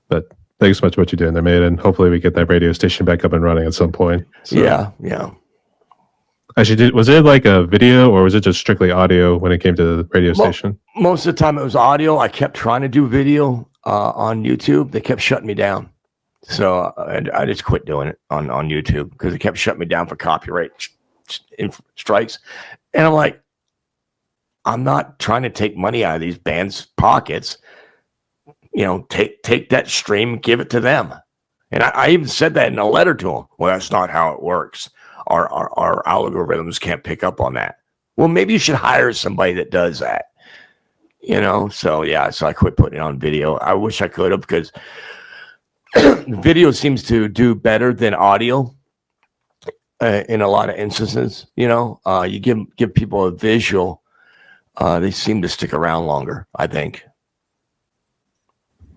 But thanks so much for what you're doing there, mate. And hopefully we get that radio station back up and running at some point. So, yeah. Actually, was it like a video or was it just strictly audio when it came to the radio station? Most of the time it was audio. I kept trying to do video on YouTube. They kept shutting me down. So I just quit doing it on YouTube because they kept shutting me down for copyright strikes. And I'm like, I'm not trying to take money out of these bands' pockets. Take that stream, give it to them. And I even said that in a letter to them. Well, that's not how it works. Our algorithms can't pick up on that. Well, maybe you should hire somebody that does that. So yeah, so I quit putting it on video. I wish I could have because video seems to do better than audio. in a lot of instances. You give people a visual, they seem to stick around longer, I think.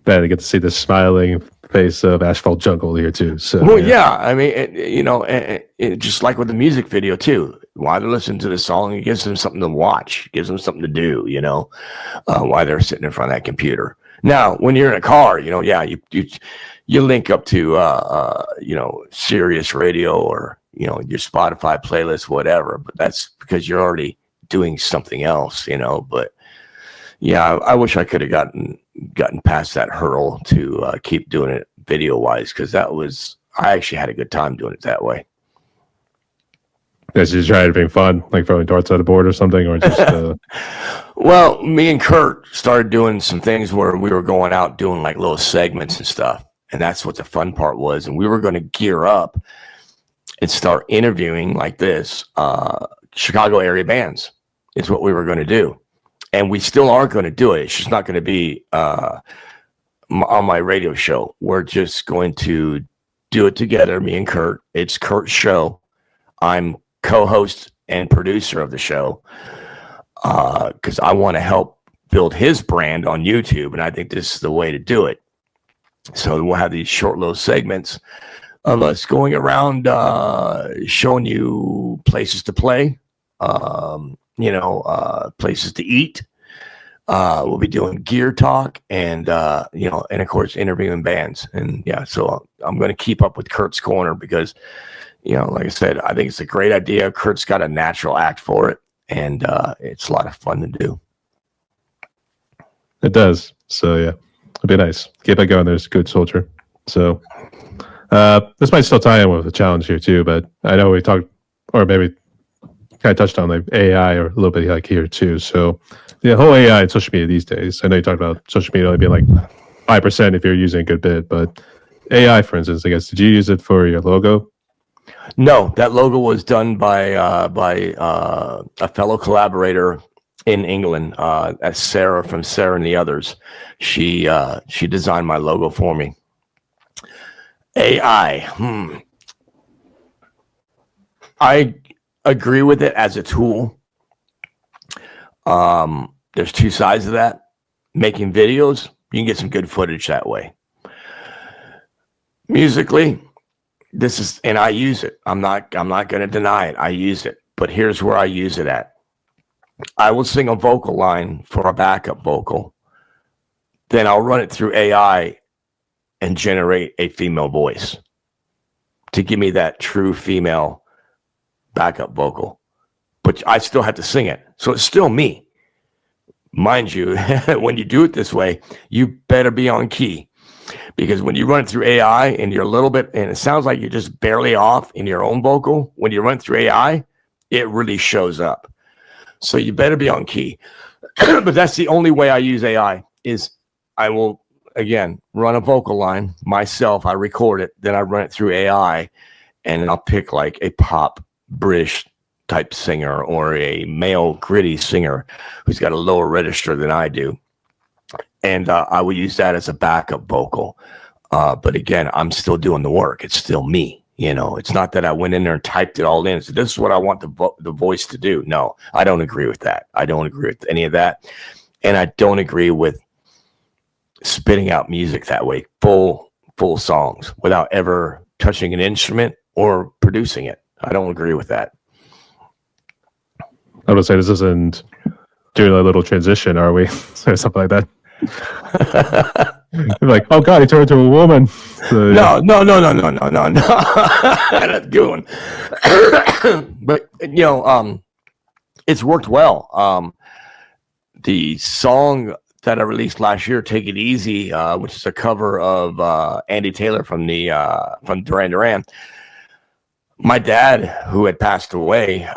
Bad to get to see the smiling face of Asphalt Jungle here too. So Well, yeah, I mean, just like with the music video too. While they're listening to the song, it gives them something to watch, gives them something to do. While they're sitting in front of that computer. Now, when you're in a car, you link up to Sirius Radio or your Spotify playlist, whatever. But that's because you're already doing something else. But yeah, I wish I could have gotten past that hurdle to keep doing it video wise, because I actually had a good time doing it that way. Guys, just trying to be fun, like throwing darts at a board or something, or just. Well, me and Kurt started doing some things where we were going out doing like little segments and stuff, and that's what the fun part was. And we were going to gear up and start interviewing like this Chicago area bands. Is what we were going to do. And we still are going to do it. It's just not going to be on my radio show. We're just going to do it together, me and Kurt. It's Kurt's show. I'm co-host and producer of the show because I want to help build his brand on YouTube, and I think this is the way to do it. So we'll have these short little segments of us going around showing you places to play, places to eat. We'll be doing gear talk and of course interviewing bands. And yeah, so I'm going to keep up with Kurt's Corner because, like I said, I think it's a great idea. Kurt's got a natural act for it, and it's a lot of fun to do. It does. So yeah, it'd be nice. Keep it going. There's a good soldier. So this might still tie in with the challenge here too, but I know we talked, or maybe kind of touched on like AI or a little bit like here too. So the whole AI and social media these days, I know you talked about social media only being like 5% if you're using a good bit, but AI, for instance, I guess, did you use it for your logo? No, that logo was done by a fellow collaborator in England, that's Sarah from Sarah and the Others. She designed my logo for me. AI, I agree with it as a tool. There's two sides of that. Making videos, you can get some good footage that way. Musically, and I use it. I'm not going to deny it. I use it, but here's where I use it at. I will sing a vocal line for a backup vocal. Then I'll run it through AI and generate a female voice to give me that true female backup vocal. But I still have to sing it. So it's still me. Mind you, when you do it this way, you better be on key. Because when you run it through AI and you're a little bit, and it sounds like you're just barely off in your own vocal, when you run it through AI, it really shows up. So you better be on key. But that's the only way I use AI is I will, again, run a vocal line myself. I record it, then I run it through AI, and I'll pick like a pop British type singer or a male gritty singer who's got a lower register than I do. And I will use that as a backup vocal. But again, I'm still doing the work. It's still me. It's not that I went in there and typed it all in. So this is what I want the voice to do. No, I don't agree with that. I don't agree with any of that. And I don't agree with spitting out music that way, full songs without ever touching an instrument or producing it. I don't agree with that. I would say this isn't doing a little transition, are we? Or something like that. Like, oh God, he turned into a woman. So, no. That's good one. But it's worked well. The song that I released last year, "Take It Easy," which is a cover of Andy Taylor from Duran Duran. My dad, who had passed away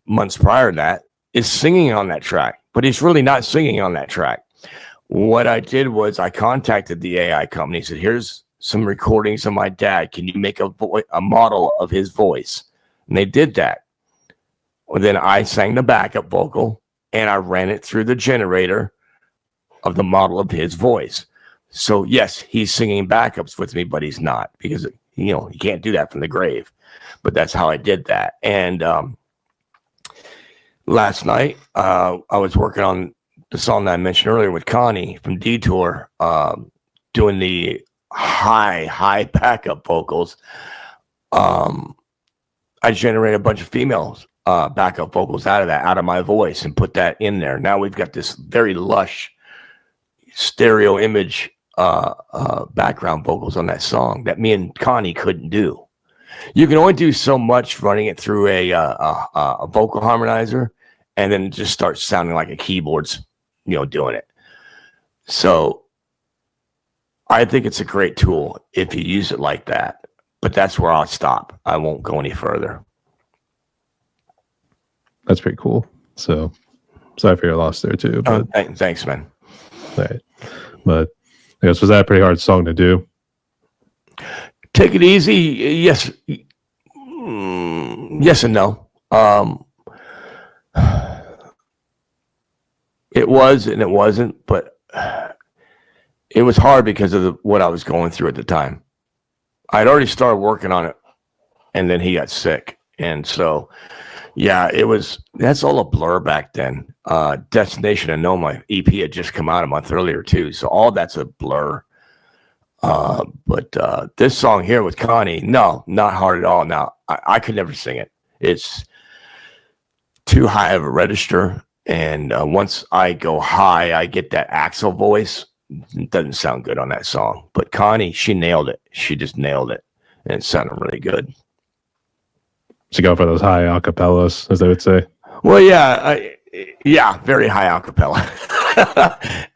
months prior to that, is singing on that track, but he's really not singing on that track. What I did was I contacted the AI company, said, here's some recordings of my dad. Can you make a model of his voice? And they did that. Well, then I sang the backup vocal and I ran it through the generator of the model of his voice. So yes, he's singing backups with me, but he's not, because you can't do that from the grave. but that's how I did that. And last night, I was working on the song that I mentioned earlier with Connie from Detour, doing the high backup vocals. I generated a bunch of females backup vocals out of my voice and put that in there. Now we've got this very lush stereo image background vocals on that song that me and Connie couldn't do. You can only do so much running it through a vocal harmonizer, and then it just starts sounding like a keyboard's, doing it. So I think it's a great tool if you use it like that. But that's where I'll stop. I won't go any further. That's pretty cool. So sorry for your loss there too. But, thanks, man. All right. But I guess, was that a pretty hard song to do? Take It Easy. Yes. Yes and no. It was and it wasn't, but it was hard because of what I was going through at the time. I'd already started working on it, and then he got sick. And so, yeah, that's all a blur back then. Destination Unknown, my EP had just come out a month earlier too. So all that's a blur. But this song here with Connie, no, not hard at all. Now, I could never sing it. It's too high of a register. And once I go high, I get that Axl voice. It doesn't sound good on that song. But Connie, she nailed it. She just nailed it. And it sounded really good. She go for those high acapellas, as they would say. Well, yeah, very high acapella.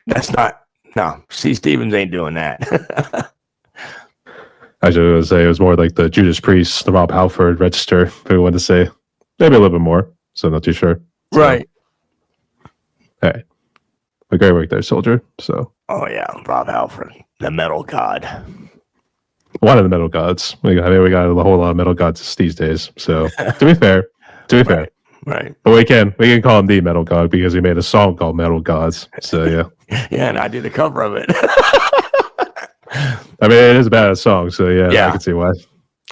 That's not, no, Steve Stevens ain't doing that. I should say it was more like the Judas Priest, the Rob Halford register, if we wanted to say. Maybe a little bit more, so I'm not too sure. So, right. All right. But great work there, Soldier. So. Oh, yeah, Rob Halford, the metal god. One of the metal gods. We got a whole lot of metal gods these days. So, to be fair. Right. But we can call him the metal god because he made a song called Metal Gods. So, yeah. Yeah, and I did a cover of it. I mean, it is a bad song. So, yeah, I can see why.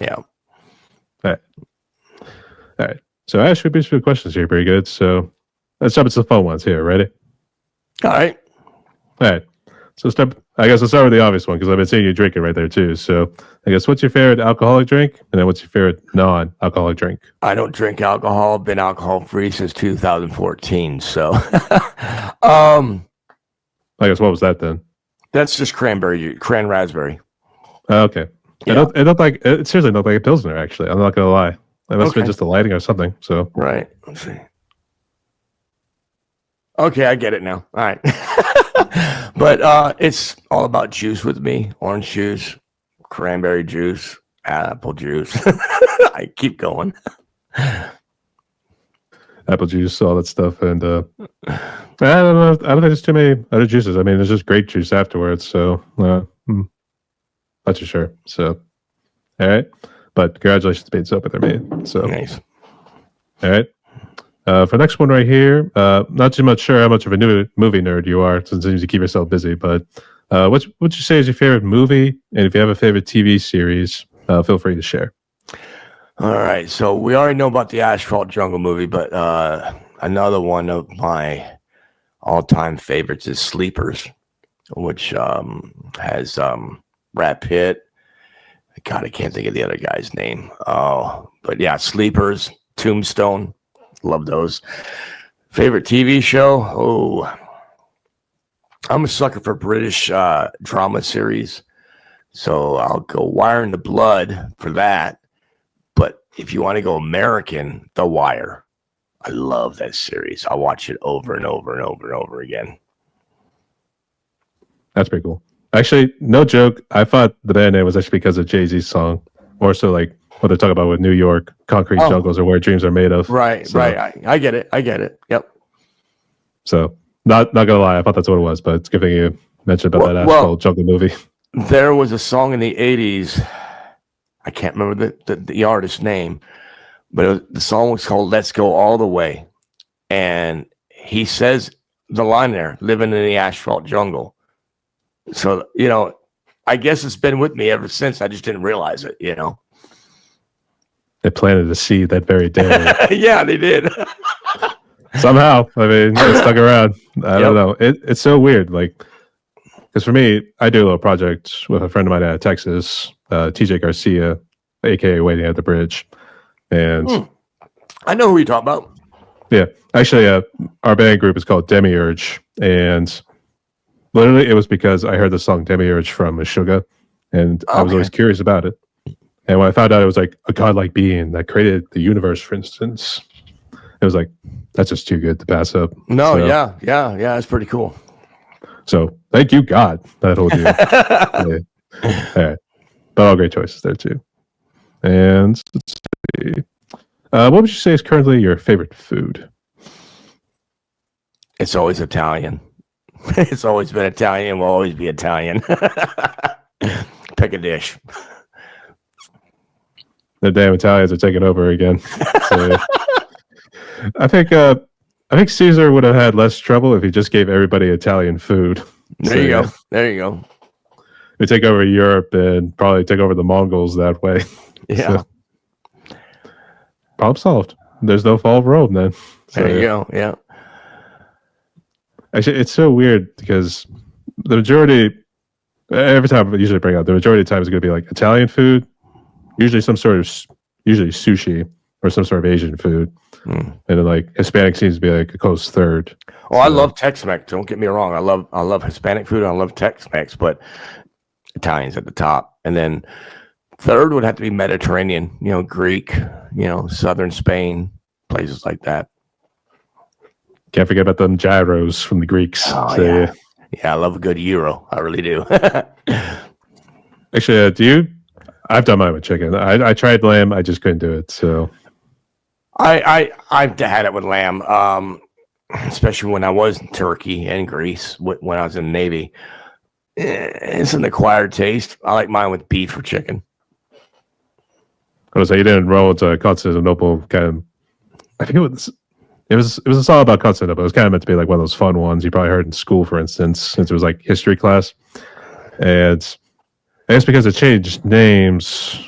Yeah. All right. So, Ash, we beat some questions here. Pretty good. So, let's jump into the fun ones here. Ready? All right. So I guess I'll start with the obvious one because I've been seeing you drinking right there too. So I guess, what's your favorite alcoholic drink? And then what's your favorite non-alcoholic drink? I don't drink alcohol. Been alcohol-free since 2014. So I guess, what was that then? That's just cran raspberry. Okay. Yeah. It seriously looked like a Pilsner, actually. I'm not going to lie. It must have been just the lighting or something. So right. Let's see. Okay, I get it now. All right. But it's all about juice with me. Orange juice, cranberry juice, apple juice. I keep going. Apple juice, all that stuff. And I don't know. I don't think there's too many other juices. I mean, there's just grape juice afterwards. So not too sure. So, all right. But congratulations to being sober there, mate. So, nice. All right. For the next one right here, not too much sure how much of a new movie nerd you are, since you keep yourself busy, but what would you say is your favorite movie? And if you have a favorite TV series, feel free to share. All right. So we already know about the Asphalt Jungle movie, but another one of my all-time favorites is Sleepers, which has Brad Pitt. God, I can't think of the other guy's name. Oh, but yeah, Sleepers, Tombstone. Love those. Favorite TV show? Oh, I'm a sucker for British drama series. So I'll go Wire in the Blood for that. But if you want to go American, The Wire. I love that series. I watch it over and over and over and over again. That's pretty cool. Actually, no joke. I thought the band name was actually because of Jay-Z's song. More so like what they're talking about with New York, concrete jungles are where dreams are made of. Right, so, right. I get it. Yep. So not gonna lie, I thought that's what it was, but it's giving you mention about that Asphalt Jungle movie. There was a song in the 80s. I can't remember the artist's name, but the song was called Let's Go All the Way. And he says the line there, living in the asphalt jungle. So, I guess it's been with me ever since. I just didn't realize it, They planted a seed that very day. Yeah, they did. Somehow, I mean, it stuck around. I don't know. It's so weird. Like, because for me, I do a little project with a friend of mine out of Texas, TJ Garcia, aka Waiting at the Bridge, and I know who you're talking about. yeah, actually, our band group is called Demiurge, and literally, it was because I heard the song Demiurge from Meshuggah, and I was always curious about it. And when I found out it was like a godlike being that created the universe, for instance, it was like, that's just too good to pass up. No, So, yeah, that's pretty cool. So thank you, God, that whole deal. Yeah. All right. But all great choices there too. And let's see. What would you say is currently your favorite food? It's always Italian. It's always been Italian. Will always be Italian. Pick a dish. The damn Italians are taking over again. So, I think Caesar would have had less trouble if he just gave everybody Italian food. There you go. There you go. We take over Europe and probably take over the Mongols that way. Yeah. So, problem solved. There's no fall of Rome then. So, There you go. Yeah. Actually, it's so weird because the majority, every time I usually bring up, the majority of the time is going to be like Italian food, usually some sort of, usually sushi or some sort of Asian food. And then like Hispanic seems to be like a close third. Oh, I love Tex-Mex. Don't get me wrong. I love Hispanic food. I love Tex-Mex, but Italian's at the top. And then third would have to be Mediterranean, Greek, Southern Spain, places like that. Can't forget about them gyros from the Greeks. Oh, So, yeah. Yeah, I love a good gyro. I really do. Actually, I've done mine with chicken. I tried lamb. I just couldn't do it. So I've had it with lamb, especially when I was in Turkey and Greece when I was in the Navy. It's an acquired taste. I like mine with beef or chicken. I was like, you didn't roll into Constantinople kind of. I think it was a song about Constantinople. It was kind of meant to be like one of those fun ones you probably heard in school, for instance, since it was like history class. And I guess because it changed names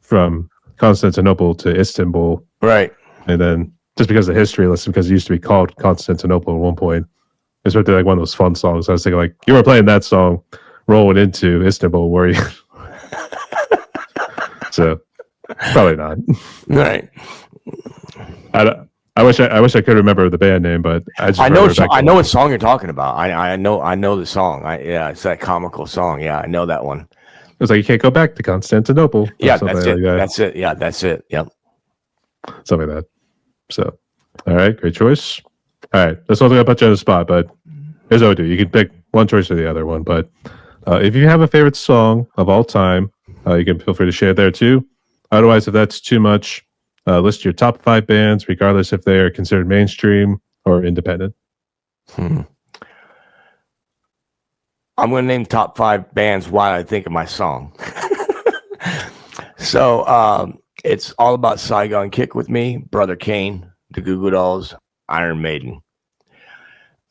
from Constantinople to Istanbul. Right. And then just because of the history lesson, because it used to be called Constantinople at one point, it's meant to be like one of those fun songs. I was thinking like, you were playing that song rolling into Istanbul, were you? So probably not. Right. I wish I could remember the band name, but I know what song you're talking about. I know the song. It's that comical song. Yeah, I know that one. It was like you can't go back to Constantinople. Yeah, that's it. Like that. That's it. Yeah, that's it. Yep. Something like that. So, all right, great choice. All right, this one's gonna put you on the spot, but here's what we do. You can pick one choice or the other one, but if you have a favorite song of all time, you can feel free to share it there too. Otherwise, if that's too much, list your top 5 bands, regardless if they are considered mainstream or independent. I'm going to name top 5 bands while I think of my song. So it's All About Saigon Kick with Me, Brother Kane, the Goo Goo Dolls, Iron Maiden,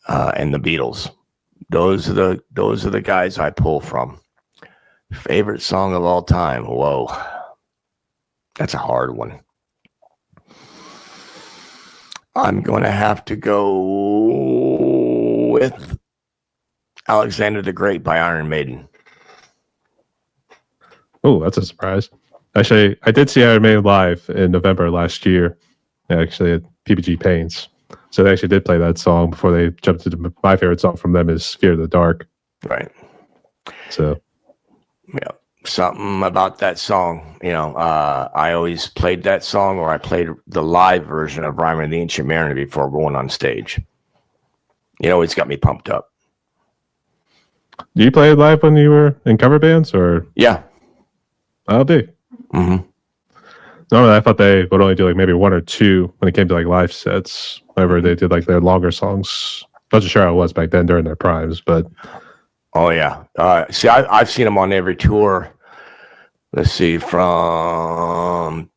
and the Beatles. Those are the guys I pull from. Favorite song of all time? Whoa, that's a hard one. I'm going to have to go with Alexander the Great by Iron Maiden. Oh, that's a surprise. Actually, I did see Iron Maiden live in November last year, actually at PPG Paints. So they actually did play that song before they jumped into my favorite song from them is Fear of the Dark. Right. So, yeah, something about that song. I always played that song, or I played the live version of Rhymer and the Ancient Mariner before going on stage. It's got me pumped up. Do you play it live when you were in cover bands, or? Yeah. I'll do. Mm-hmm. Normally, I thought they would only do like maybe 1 or 2 when it came to like live sets. Whenever they did like their longer songs. Not sure how it was back then during their primes, but. Oh yeah. See, I've seen them on every tour. Let's see, from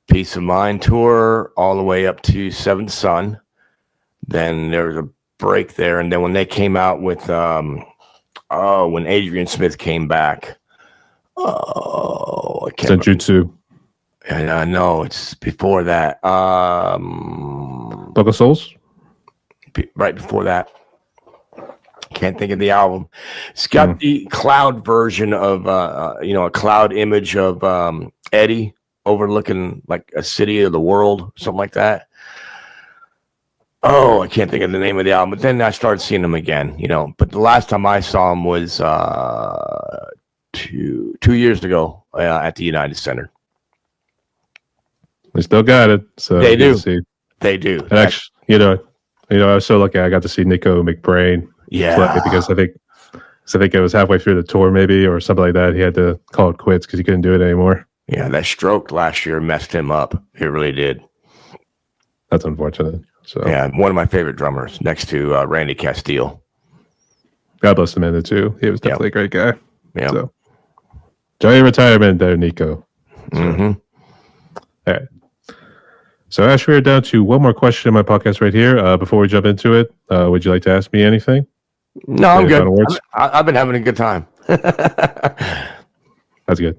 Peace of Mind tour all the way up to Seventh Son. Then there was a break there, and then when they came out with when Adrian Smith came back. Oh, I can't remember. Senjutsu. And no, it's before that. Book of Souls. Right before that. Can't think of the album. It's got the cloud version of a cloud image of Eddie overlooking like a city of the world, something like that. Oh, I can't think of the name of the album. But then I started seeing them again, But the last time I saw them was 2 years ago at the United Center. They still got it. So They do. See. They do. And actually, I was so lucky. I got to see Nico McBrain. Yeah. Because I think it was halfway through the tour, maybe, or something like that. He had to call it quits because he couldn't do it anymore. Yeah, that stroke last year messed him up. It really did. That's unfortunate. So yeah, one of my favorite drummers next to Randy Castile. God bless the man too. He was definitely a great guy. Yeah. So enjoy your retirement there, Nico. So, mm-hmm. All right. So Ash, we're down to one more question in my podcast right here. Before we jump into it, would you like to ask me anything? No, I'm good. I've been having a good time. That's good.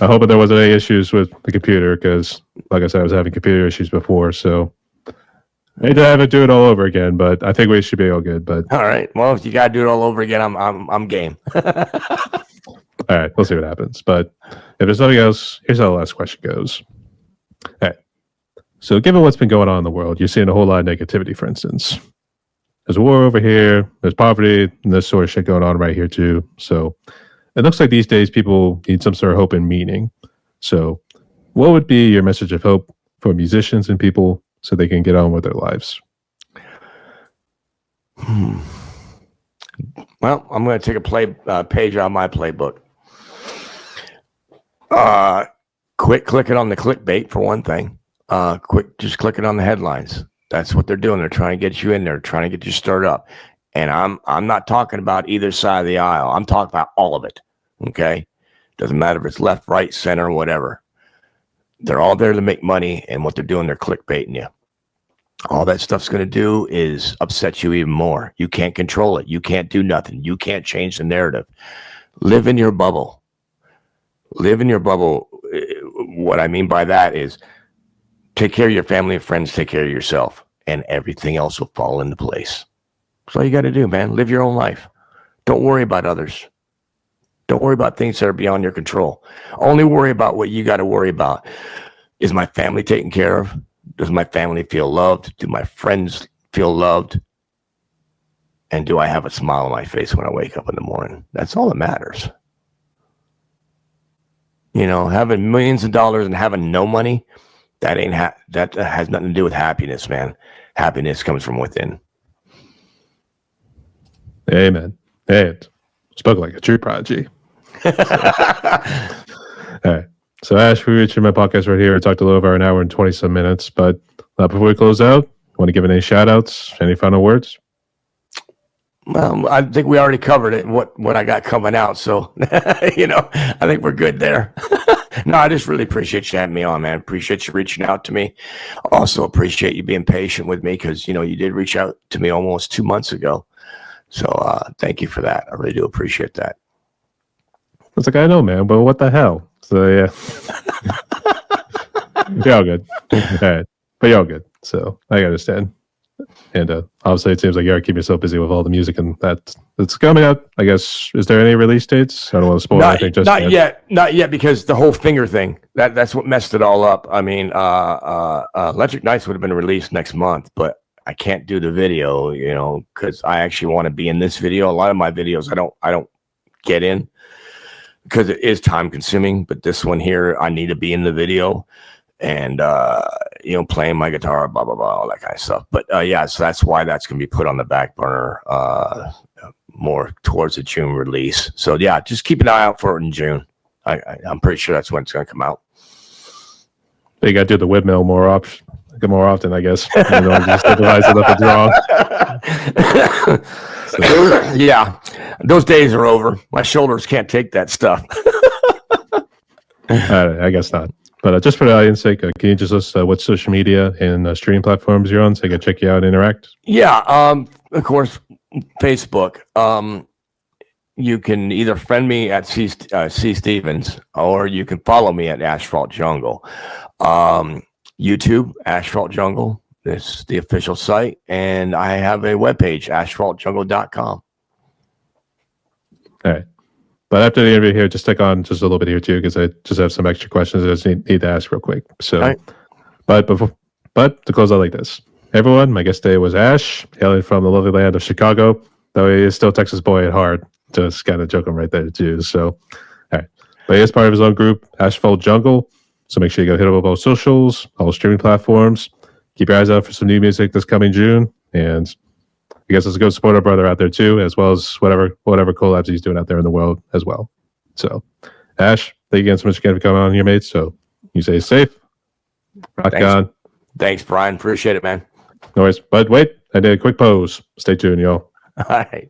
I hope there wasn't any issues with the computer because, like I said, I was having computer issues before. So I hate to have it do it all over again, but I think we should be all good. But all right. Well, if you got to do it all over again, I'm game. All right, we'll see what happens. But if there's nothing else, here's how the last question goes. All right. So given what's been going on in the world, you're seeing a whole lot of negativity, for instance. There's a war over here, there's poverty, and this sort of shit going on right here too. So it looks like these days people need some sort of hope and meaning. So what would be your message of hope for musicians and people so they can get on with their lives? Well, I'm going to take a page out of my playbook. Quit clicking on the clickbait for one thing. Quit just clicking on the headlines. That's what they're doing. They're trying to get you in there, trying to get you stirred up. And I'm not talking about either side of the aisle. I'm talking about all of it. Okay? Doesn't matter if it's left, right, center, whatever. They're all there to make money, and what they're doing, they're clickbaiting you. All that stuff's going to do is upset you even more. You can't control it. You can't do nothing. You can't change the narrative. Live in your bubble. Live in your bubble. What I mean by that is take care of your family and friends, take care of yourself, and everything else will fall into place. That's all you got to do, man. Live your own life. Don't worry about others. Don't worry about things that are beyond your control. Only worry about what you got to worry about. Is my family taken care of? Does my family feel loved? Do my friends feel loved? And do I have a smile on my face when I wake up in the morning? That's all that matters. Having millions of dollars and having no money, that has nothing to do with happiness, man. Happiness comes from within. Amen. Hey, spoke like a true prodigy. All right. So, Ash, we reached my podcast right here. I talked a little over an hour and 20 some minutes. But before we close out, want to give any shout outs? Any final words? Well, I think we already covered it. What I got coming out. So, I think we're good there. No, I just really appreciate you having me on, man. Appreciate you reaching out to me. Also appreciate you being patient with me because, you did reach out to me almost 2 months ago. So thank you for that. I really do appreciate that. It's like, I know, man, but what the hell? So, yeah. You're all good. All right. But you're all good. So I understand. And obviously, it seems like you are keeping yourself busy with all the music and that's coming out. I guess, is there any release dates? I don't want to spoil anything. Not yet, because the whole finger thing, that's what messed it all up. I mean, Electric Nights would have been released next month, but I can't do the video, because I actually want to be in this video. A lot of my videos, I don't get in because it is time consuming, but this one here, I need to be in the video and, playing my guitar, blah, blah, blah, all that kind of stuff. But so that's why that's going to be put on the back burner more towards the June release. So yeah, just keep an eye out for it in June. I'm pretty sure that's when it's going to come out. You got to do the windmill more often, I guess. Just improvise it up and wrong. So. Yeah, those days are over. My shoulders can't take that stuff. I guess not. But just for the audience sake, can you just list what social media and streaming platforms you're on so I can check you out and interact? Yeah, of course, Facebook. you can either friend me at C Stevens, or you can follow me at Asphalt Jungle. YouTube, Asphalt Jungle. This is the official site. And I have a webpage, asphaltjungle.com. All right. But after the interview here, just stick on just a little bit here too, because I just have some extra questions I just need to ask real quick. So, All right. but to close out like this, everyone, my guest today was Ash, hailing from the lovely land of Chicago, though he is still a Texas boy at heart. Just kind of joking right there too. So, all right. But he is part of his own group, Asphalt Jungle. So make sure you go hit up both socials, all streaming platforms. Keep your eyes out for some new music this coming June, and I guess let's go support our brother out there too, as well as whatever collabs he's doing out there in the world as well. So, Ash, thank you again so much again for coming on here, mate. So you stay safe. Rock on. Thanks, Brian. Appreciate it, man. No worries. But wait, I did a quick pose. Stay tuned, y'all. All right.